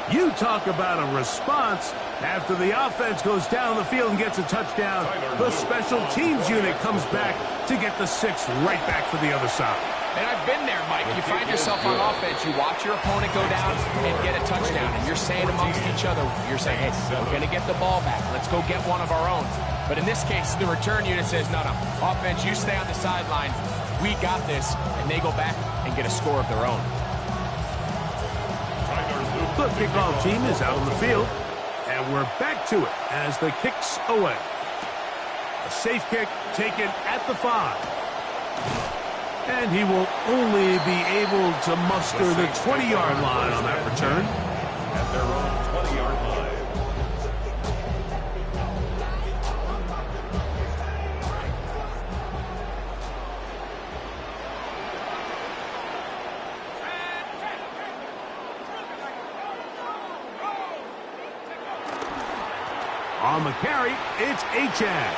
You talk about a response. After the offense goes down the field and gets a touchdown, the special teams unit comes back to get the 6 right back for the other side. And I've been there, Mike. You find yourself on offense, you watch your opponent go down and get a touchdown, and you're saying amongst each other, you're saying, hey, we're going to get the ball back. Let's go get one of our own. But in this case, the return unit says, no, offense, you stay on the sideline. We got this, and they go back and get a score of their own. The kickoff team is out on the field, and we're back to it as the kick's away. A safe kick taken at the 5. And he will only be able to muster the 20-yard line on that return. At their own 20-yard line. On the carry, it's Achane.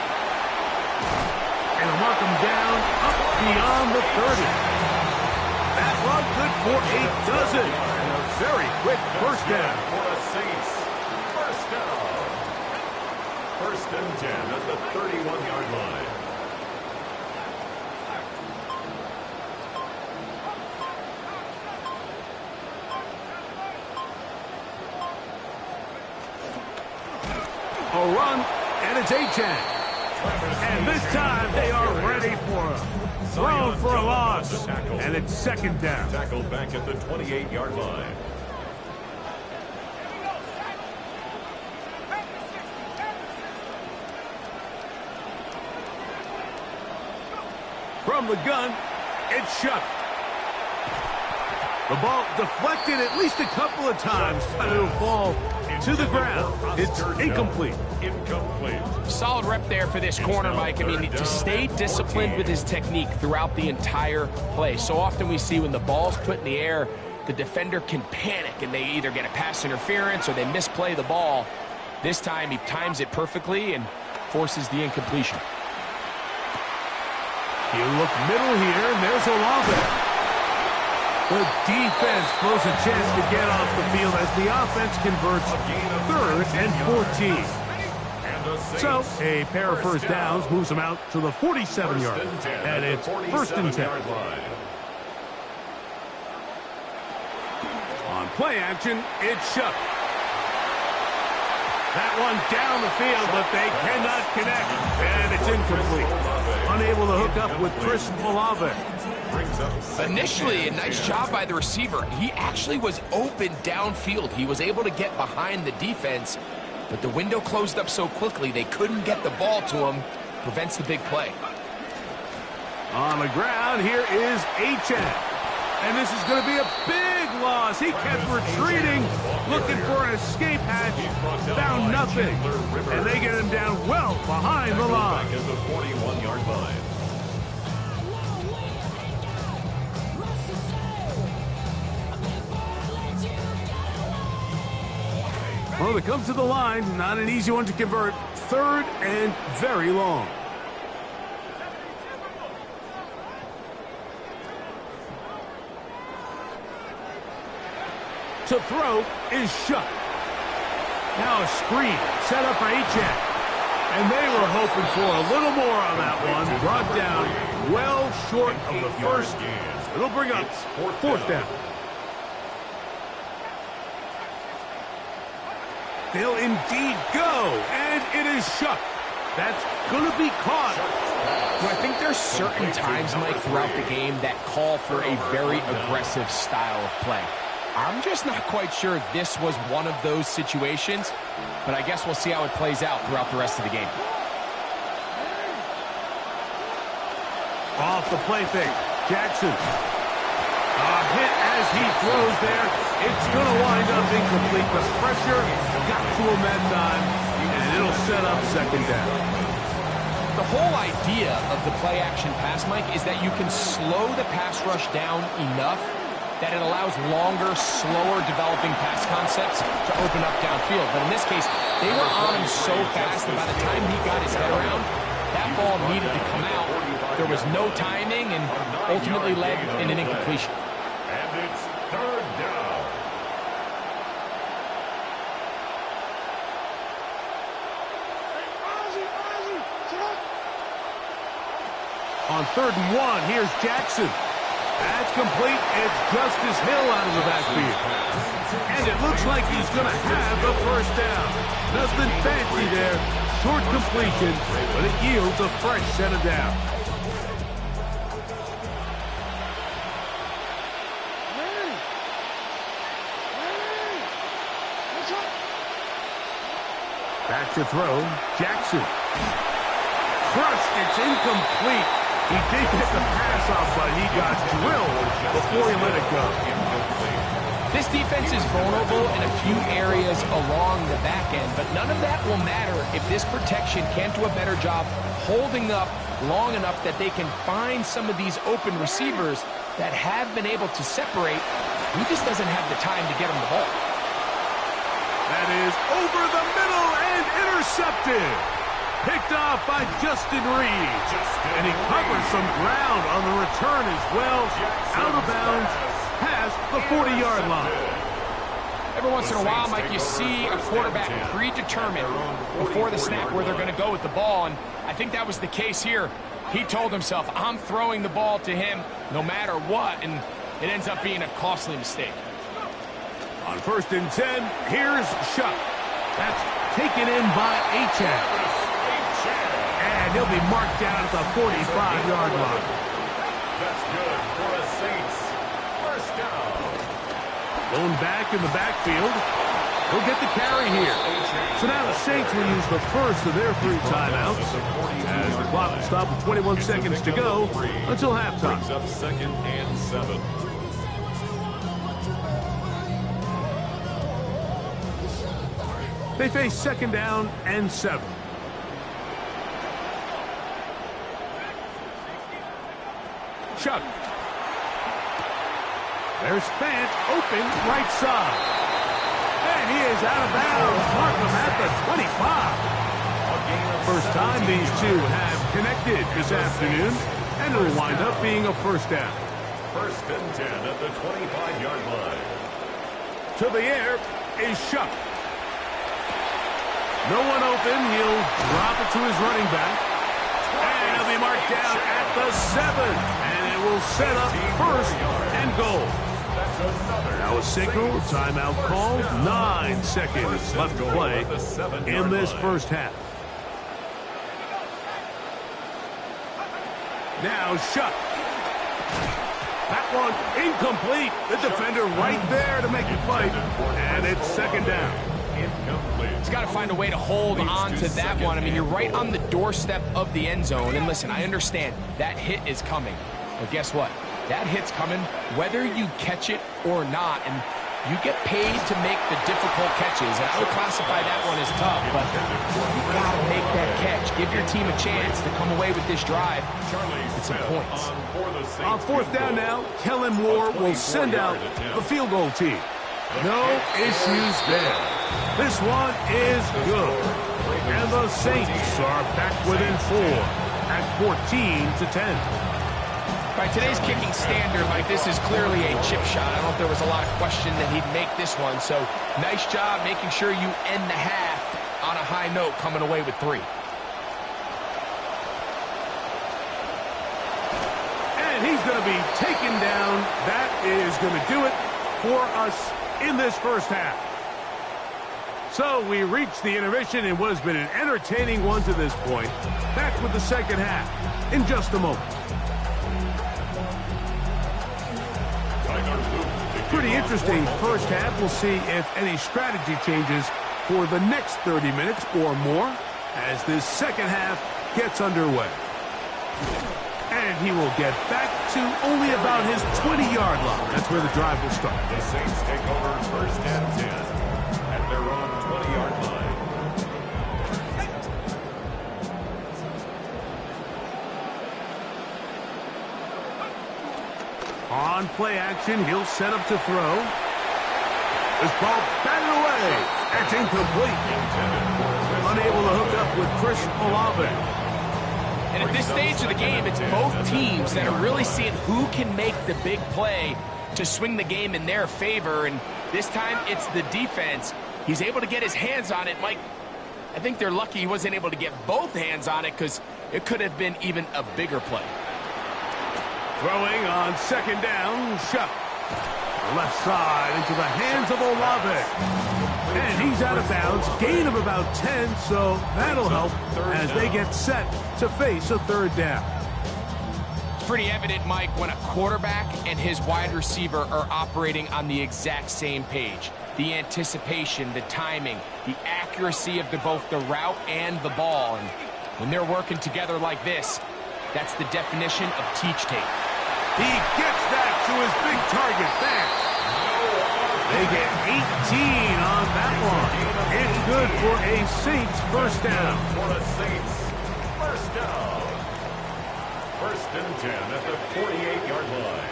And he'll mark him down up beyond the 30. That run good for a dozen. And a very quick first down. For the Saints. First down. First and 10 at the 31-yard line. A run, and it's Achane. And this time they are ready for him. Thrown for a loss, and it's second down. Tackled back at the 28-yard line. From the gun, it's Chuck. The ball deflected at least a couple of times, but it'll fall to the ground. It's incomplete. Solid rep there for this corner, Mike. I mean, to stay disciplined with his technique throughout the entire play. So often we see when the ball's put in the air, the defender can panic and they either get a pass interference or they misplay the ball. This time he times it perfectly and forces the incompletion. You look middle here, and there's Olave. The defense blows a chance to get off the field as the offense converts 3rd and 14. So, a pair of first downs moves them out to the 47-yard line, and it's 1st and 10. On play action, it's Chuck. That one down the field, but they cannot connect. And it's incomplete. Unable to hook up with Chris Olave. Initially, a nice job by the receiver. He actually was open downfield. He was able to get behind the defense, but the window closed up so quickly they couldn't get the ball to him. Prevents the big play. On the ground, here is Achane. And this is going to be a big loss. He kept retreating, looking for an escape hatch, found nothing. And they get him down well behind the line. At the 41-yard line. Well, they come to the line. Not an easy one to convert. 3rd and very long. To throw is Shuck. Now a screen set up for Achane. And they were hoping for a little more on that one. Brought down well short of the first. It'll bring up 4th down. They'll indeed go, and it is Shuck. That's going to be caught. Well, I think there's certain times, Mike, throughout the game that call for a very aggressive style of play. I'm just not quite sure this was one of those situations, but I guess we'll see how it plays out throughout the rest of the game. Off the play fake, Jackson. A hit as he throws there. It's going to wind up incomplete. The pressure got to him that time, and it'll set up 2nd down. The whole idea of the play-action pass, Mike, is that you can slow the pass rush down enough that it allows longer, slower developing pass concepts to open up downfield. But in this case, they were on him so fast that by the time he got his head around, that ball needed to come out. There was no timing and ultimately led in an incompletion. And it's 3rd down. On 3rd and 1, here's Jackson. That's complete. It's Justice Hill out of the backfield. And it looks like he's going to have the 1st down. Nothing fancy there. Short completion, but it yields a fresh set of downs. Back to throw, Jackson. Crushed, it's incomplete. He did get the pass off, but he got drilled before he let it go. This defense is vulnerable in a few areas along the back end, but none of that will matter if this protection can't do a better job holding up long enough that they can find some of these open receivers that have been able to separate. He just doesn't have the time to get him the ball. That is over the middle and intercepted. Picked off by Justin Reed. And he covers some ground on the return as well. Out of bounds past the 40-yard line. Every once in a while, Mike, you see a quarterback predetermined before the snap where they're going to go with the ball, and I think that was the case here. He told himself, I'm throwing the ball to him no matter what, and it ends up being a costly mistake. On 1st and 10, here's Shuck. That's taken in by Achane. And he'll be marked down at the 45-yard line. That's good for the Saints. 1st down. Going back in the backfield. He'll get the carry here. So now the Saints will use the first of their 3 timeouts as the clock will stop with 21 seconds to go until halftime. Brings up 2nd and 7. They face 2nd down and 7. Chuck. There's Fant open right side. And he is out of bounds. Markham at the 25. First time these two have connected this afternoon, and it'll wind up being a 1st down. 1st and 10 at the 25-yard line. To the air is Shuck. No one open. He'll drop it to his running back. And he'll be marked down at the 7. And it will set up 1st and goal. Now a signal, timeout called. 9 seconds left to play in this first half. Now Shuck. That one incomplete. The defender right there to make it fight. And it's second down. He's got to find a way to hold on to that one. I mean, you're right on the doorstep of the end zone. And listen, I understand that hit is coming. But guess what? That hit's coming whether you catch it or not. And you get paid to make the difficult catches. And I would classify that one as tough, but you got to make that catch. Give your team a chance to come away with this drive with some points. On fourth down now, Kellen Moore will send out the field goal team. No issues there. This one is good. And the Saints are back within 4 at 14-10. By today's kicking standard, Mike, this is clearly a chip shot. I don't know if there was a lot of question that he'd make this one. So nice job making sure you end the half on a high note, coming away with 3. And he's going to be taken down. That is going to do it for us in this first half. So we reach the intermission in what has been an entertaining one to this point. Back with the second half in just a moment. Pretty interesting first half. We'll see if any strategy changes for the next 30 minutes or more as this second half gets underway. And he will get back to only about his 20-yard line. That's where the drive will start. The Saints take over first and 10 at their own 20-yard line. On play action, he'll set up to throw. This ball batted away. That's incomplete. Unable to hook up with Chris Olave. And at this stage of the game, it's both teams that are really seeing who can make the big play to swing the game in their favor. And this time, it's the defense. He's able to get his hands on it. Mike, I think they're lucky he wasn't able to get both hands on it because it could have been even a bigger play. Throwing on second down, Shuck. Left side into the hands of Olave. And he's out of bounds. Gain of about 10, so that'll help as they get set to face a third down. It's pretty evident, Mike, when a quarterback and his wide receiver are operating on the exact same page. The anticipation, the timing, the accuracy of both the route and the ball. And when they're working together like this, that's the definition of teach tape. He gets that to his big target fast. They get 18 on that one. It's good for a Saints first down. For the Saints, first down. First and 10 at the 48-yard line.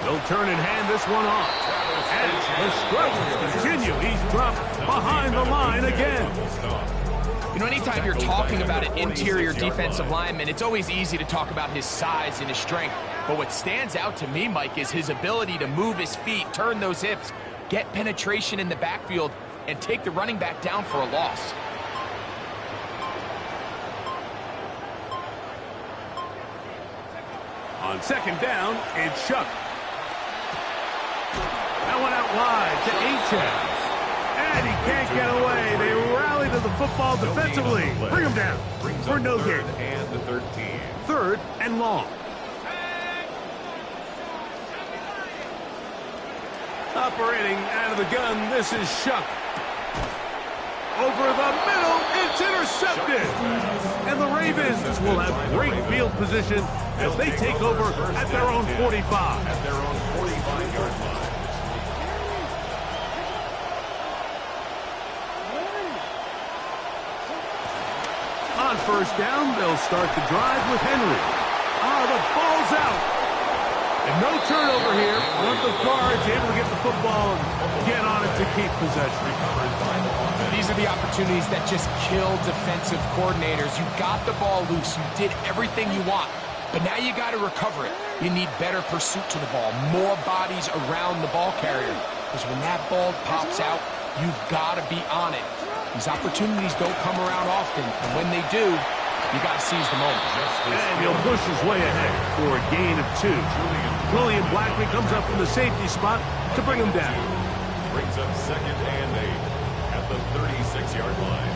They'll turn and hand this one off. And the struggles continue. He's dropped behind the line again. You know, anytime you're talking about an interior defensive lineman, it's always easy to talk about his size and his strength. But what stands out to me, Mike, is his ability to move his feet, turn those hips, get penetration in the backfield, and take the running back down for a loss. On second down, it's Shuck. That one out wide to Achane. And he can't get away. They rally to the football defensively. Bring him down for no gain. And the 13. Third and long. Operating out of the gun, this is Shuck. Over the middle, it's intercepted. And the Ravens will have great field position as they take over at their own 45. At their own 45-yard line. On first down, they'll start the drive with Henry. The ball's out. And no turnover here. One of the guards able to get the football and get on it to keep possession. These are the opportunities that just kill defensive coordinators. You got the ball loose. You did everything you want. But now you got to recover it. You need better pursuit to the ball, more bodies around the ball carrier. Because when that ball pops out, you've got to be on it. These opportunities don't come around often, and when they do, you got to seize the moment. And he'll push his way ahead for a gain of 2. Julian Blackman comes up from the safety spot to bring him down. Brings up 2nd and 8 at the 36-yard line.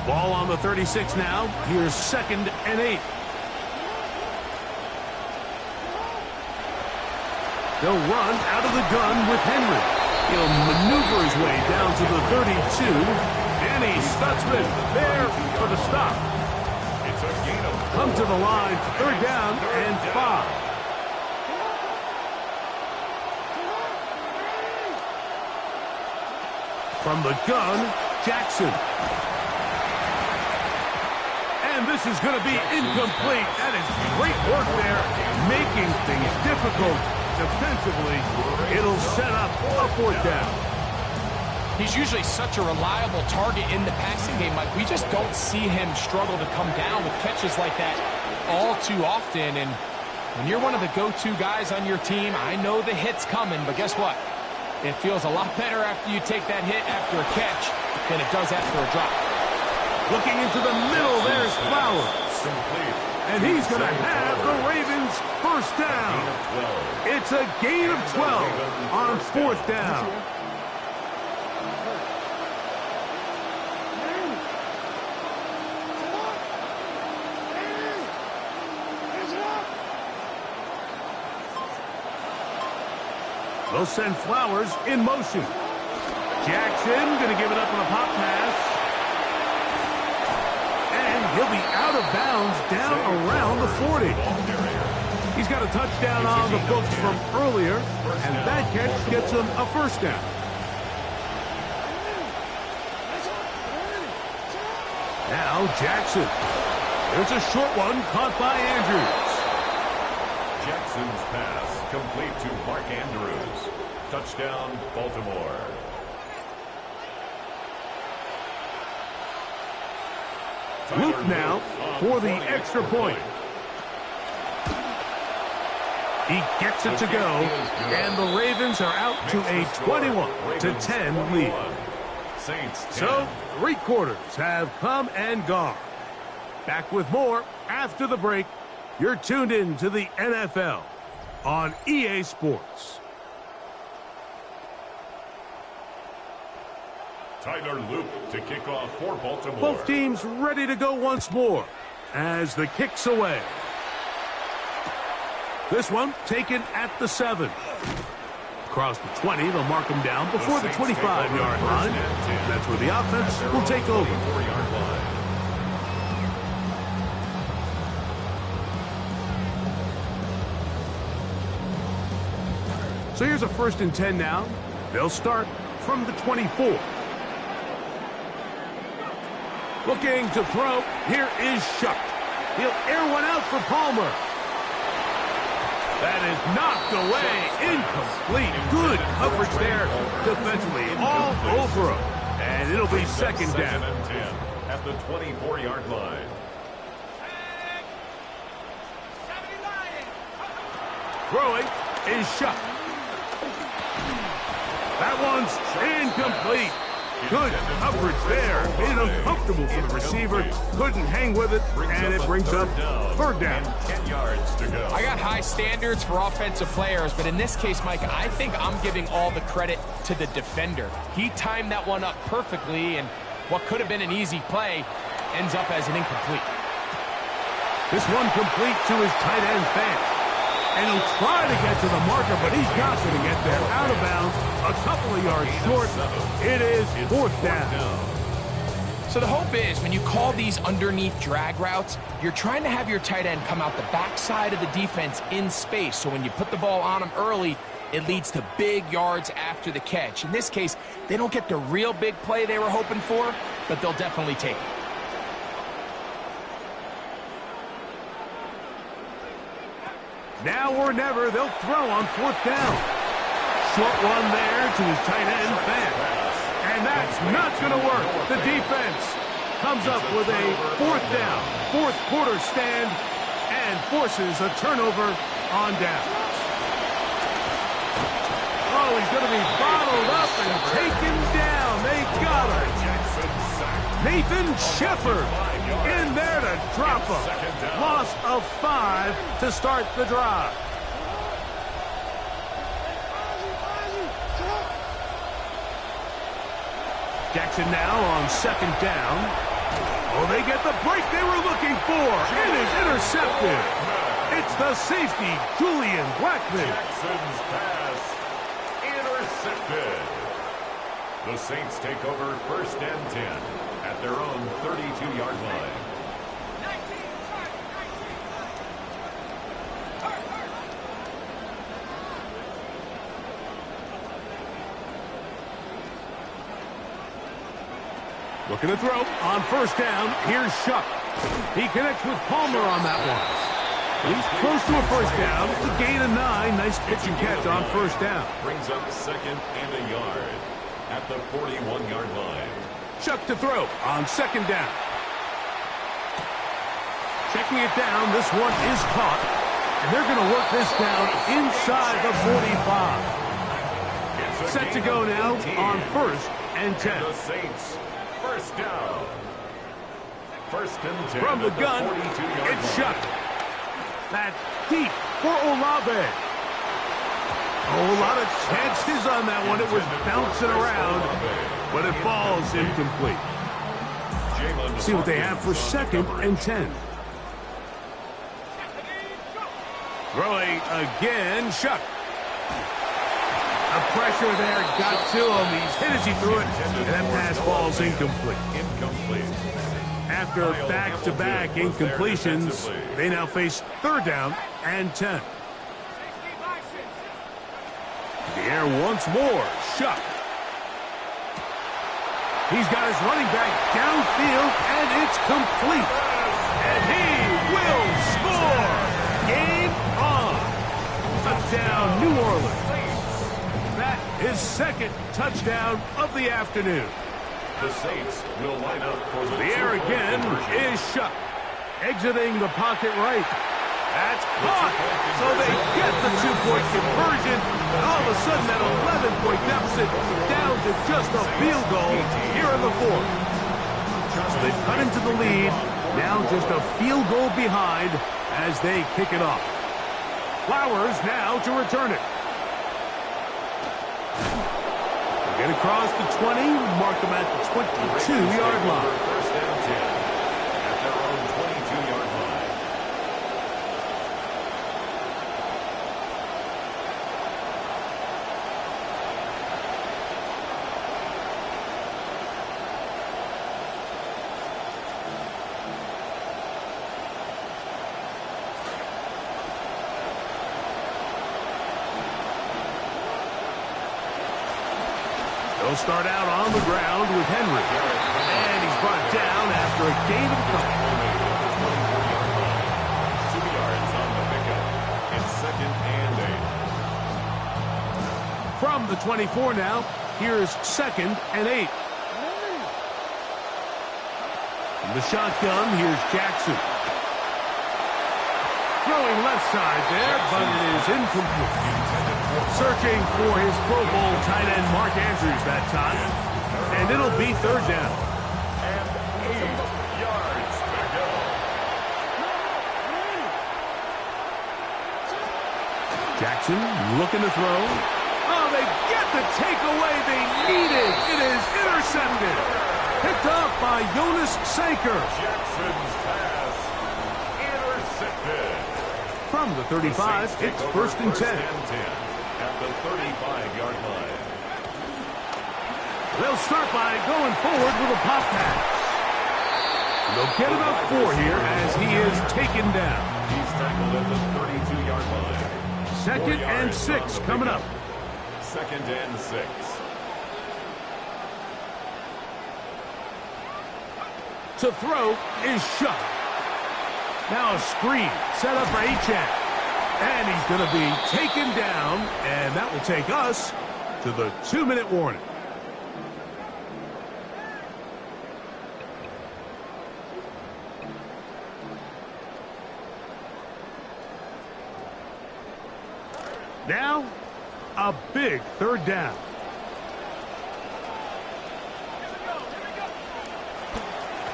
Ball on the 36 now. Here's 2nd and 8. They'll run out of the gun with Henry. He'll maneuver his way down to the 32. Danny Stutzman there for the stop. It's a gain of 4. Come to the line for 3rd down and 5. From the gun, Jackson. And this is going to be incomplete. That is great work there, making things difficult defensively. It'll set up a 4th down. He's usually such a reliable target in the passing game, Mike. We just don't see him struggle to come down with catches like that all too often. And when you're one of the go-to guys on your team, I know the hit's coming, but guess what? It feels a lot better after you take that hit after a catch than it does after a drop. Looking into the middle, there's Flowers. And he's going to have the Ravens' 1st down. It's a gain of 12 on 4th down. They'll send Flowers in motion. Jackson going to give it up on a pop pass. And he'll be out of bounds down around the 40. He's got a touchdown on the books from earlier, and that catch gets him a 1st down. Now Jackson. There's a short one caught by Andrews. Jackson's pass complete to Mark Andrews. Touchdown, Baltimore. Luke now for the extra point. He gets it to go, and the Ravens are out to a 21-10 lead. So, 3 quarters have come and gone. Back with more after the break. You're tuned in to the NFL on EA Sports. Tyler Luke to kick off for Baltimore. Both teams ready to go once more as the kick's away. This one taken at the 7. Across the 20, they'll mark him down before the 25-yard line. That's where the offense will take over. So here's a 1st and 10 now. They'll start from the 24. Looking to throw. Here is Shuck. He'll air one out for Palmer. That is knocked away. Incomplete. Good coverage there defensively. All over him. And it'll be 2nd down. At the 24-yard line. Throwing is Shuck. That one's incomplete. Good coverage there. Made it uncomfortable for the receiver. Couldn't hang with it, and it brings up 3rd down. 10 yards to go. I got high standards for offensive players, but in this case, Mike, I think I'm giving all the credit to the defender. He timed that one up perfectly, and what could have been an easy play ends up as an incomplete. This one complete to his tight end Fant. And he'll try to get to the marker, but he's not going to get there. Out of bounds, a couple of yards short. It is 4th down. So the hope is when you call these underneath drag routes, you're trying to have your tight end come out the backside of the defense in space. So when you put the ball on him early, it leads to big yards after the catch. In this case, they don't get the real big play they were hoping for, but they'll definitely take it. Now or never, they'll throw on 4th down. Short one there to his tight end, Fant. And that's not going to work. The defense comes up with a 4th down, 4th quarter stand, and forces a turnover on downs. Oh, he's going to be bottled up and taken down. They got him. Nathan Shepard in there to drop him. Loss of 5 to start the drive. Jackson now on 2nd down. Oh, they get the break they were looking for. It is intercepted. It's the safety, Julian Blackman. Jackson's pass intercepted. The Saints take over 1st and 10 at their own 32-yard line. Looking to throw on 1st down. Here's Shuck. He connects with Palmer on that one. He's close to a 1st down. The gain of 9. Nice pitch and catch on 1st down. Brings up 2nd and a yard at the 41-yard line. Shuck to throw on 2nd down. Checking it down. This one is caught. And they're going to work this down inside the 45. Set to go now on 1st and 10. And the Saints 1st down. 1st and 10 from the gun. It's Shuck. That deep for Olave. Oh, a lot of chances on that one. It was bouncing around, but it falls incomplete. See what they have for 2nd and 10. Throwing again, Shuck. The pressure there got to him. He's hit as he threw it, and that pass falls incomplete. After back-to-back incompletions, they now face 3rd down and 10. The air once more. Shuck. He's got his running back downfield, and it's complete. And he will score. Game on. Touchdown, New Orleans. That is 2nd touchdown of the afternoon. The Saints will line up for the air again is Shuck. Exiting the pocket right. That's caught. So they get the 2-point conversion. And all of a sudden, that 11-point deficit down to just a field goal here in the 4th. So they've cut into the lead. Now just a field goal behind as they kick it off. Flowers now to return it. Get across the 20, mark them at the 22-yard line. 1st and 10 at their own 22-yard line. They'll start out on the ground with Henry. And he's brought down after a gain of a couple. 2 yards on the pickup. It's 2nd and 8. From the 24 now, here's 2nd and 8. From the shotgun, here's Jackson. Throwing left side there, but it is incomplete. Searching for his Pro Bowl tight end Mark Andrews that time. And it'll be 3rd down. And 8 yards to go. Jackson looking to throw. Oh, they get the takeaway they needed. It is intercepted. Picked up by Jonas Sanker. Jackson's pass intercepted. From the 35, it's 1st and 10. At the 35-yard line. They'll start by going forward with a pop pass. They'll get about 4 here as he is taken down. He's tackled at the 32-yard line. 2nd and 6 coming up. 2nd and 6. To throw is Shuck. Now a screen set up for Achane. And he's going to be taken down, and that will take us to the 2-minute warning. Now, a big 3rd down.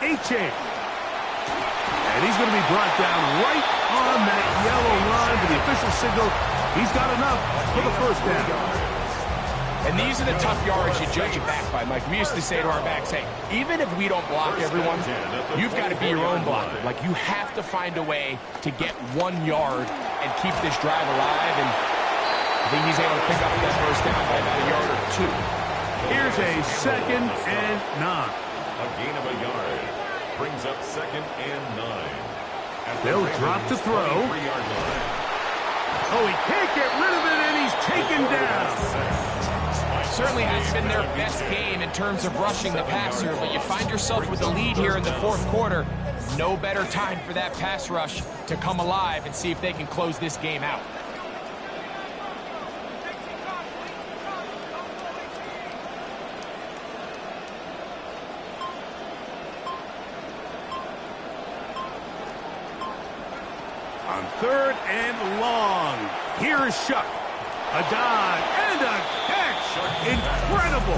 a chance. And he's going to be brought down right on that yellow line to the official signal. He's got enough for the first down. And these are the tough yards you judge it back by, Mike. We used to say to our backs, hey, even if we don't block everyone, you've got to be your own blocker. Like, you have to find a way to get 1 yard and keep this drive alive. And I think he's able to pick up that first down by about a yard or 2. Here's a 2nd and 9. A gain of a yard brings up 2nd and 9. They'll drop to throw. Oh, he can't get rid of it, and he's taken down. Certainly hasn't been their best game in terms of rushing the passer, but you find yourself with a lead here in the 4th quarter. No better time for that pass rush to come alive and see if they can close this game out. On 3rd and long, here's Shuck. A dive and a catch. Incredible.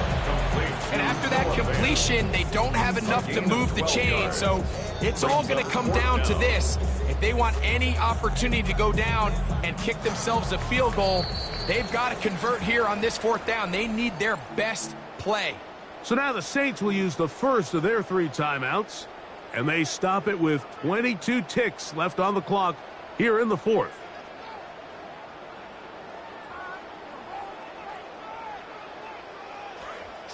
And after that completion, they don't have enough to move the chain, so it's all going to come down to this. If they want any opportunity to go down and kick themselves a field goal, they've got to convert here on this 4th down. They need their best play. So now the Saints will use the first of their 3 timeouts, and they stop it with 22 ticks left on the clock here in the 4th.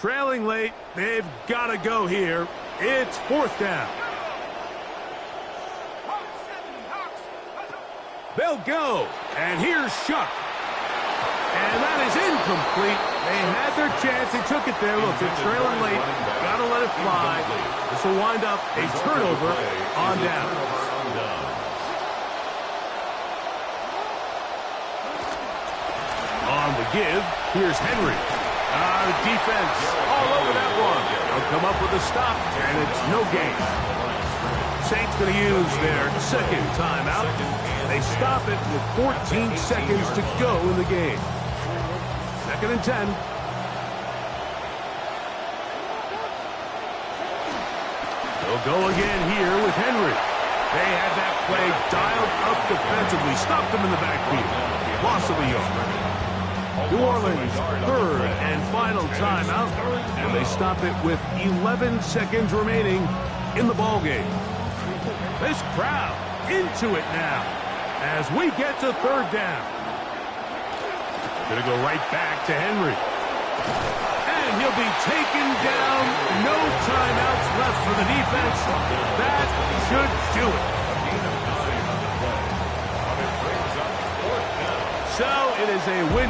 Trailing late, they've got to go here. It's 4th down. They'll go, and here's Shuck. And that is incomplete. They had their chance. They took it there. Look, they're trailing late. Got to let it fly. This will wind up a turnover on down. On the give, here's Henry. The defense all over that one. They'll come up with a stop, and it's no gain. Saints going to use their 2nd timeout. They stop it with 14 seconds to go in the game. 2nd and 10. They'll go again here with Henry. They had that play dialed up defensively, stopped them in the backfield. Loss of a yard. New Orleans, 3rd and final timeout, and they stop it with 11 seconds remaining in the ballgame. This crowd into it now as we get to 3rd down. Going to go right back to Henry. And he'll be taken down. No timeouts left for the defense. That should do it. So it is a win.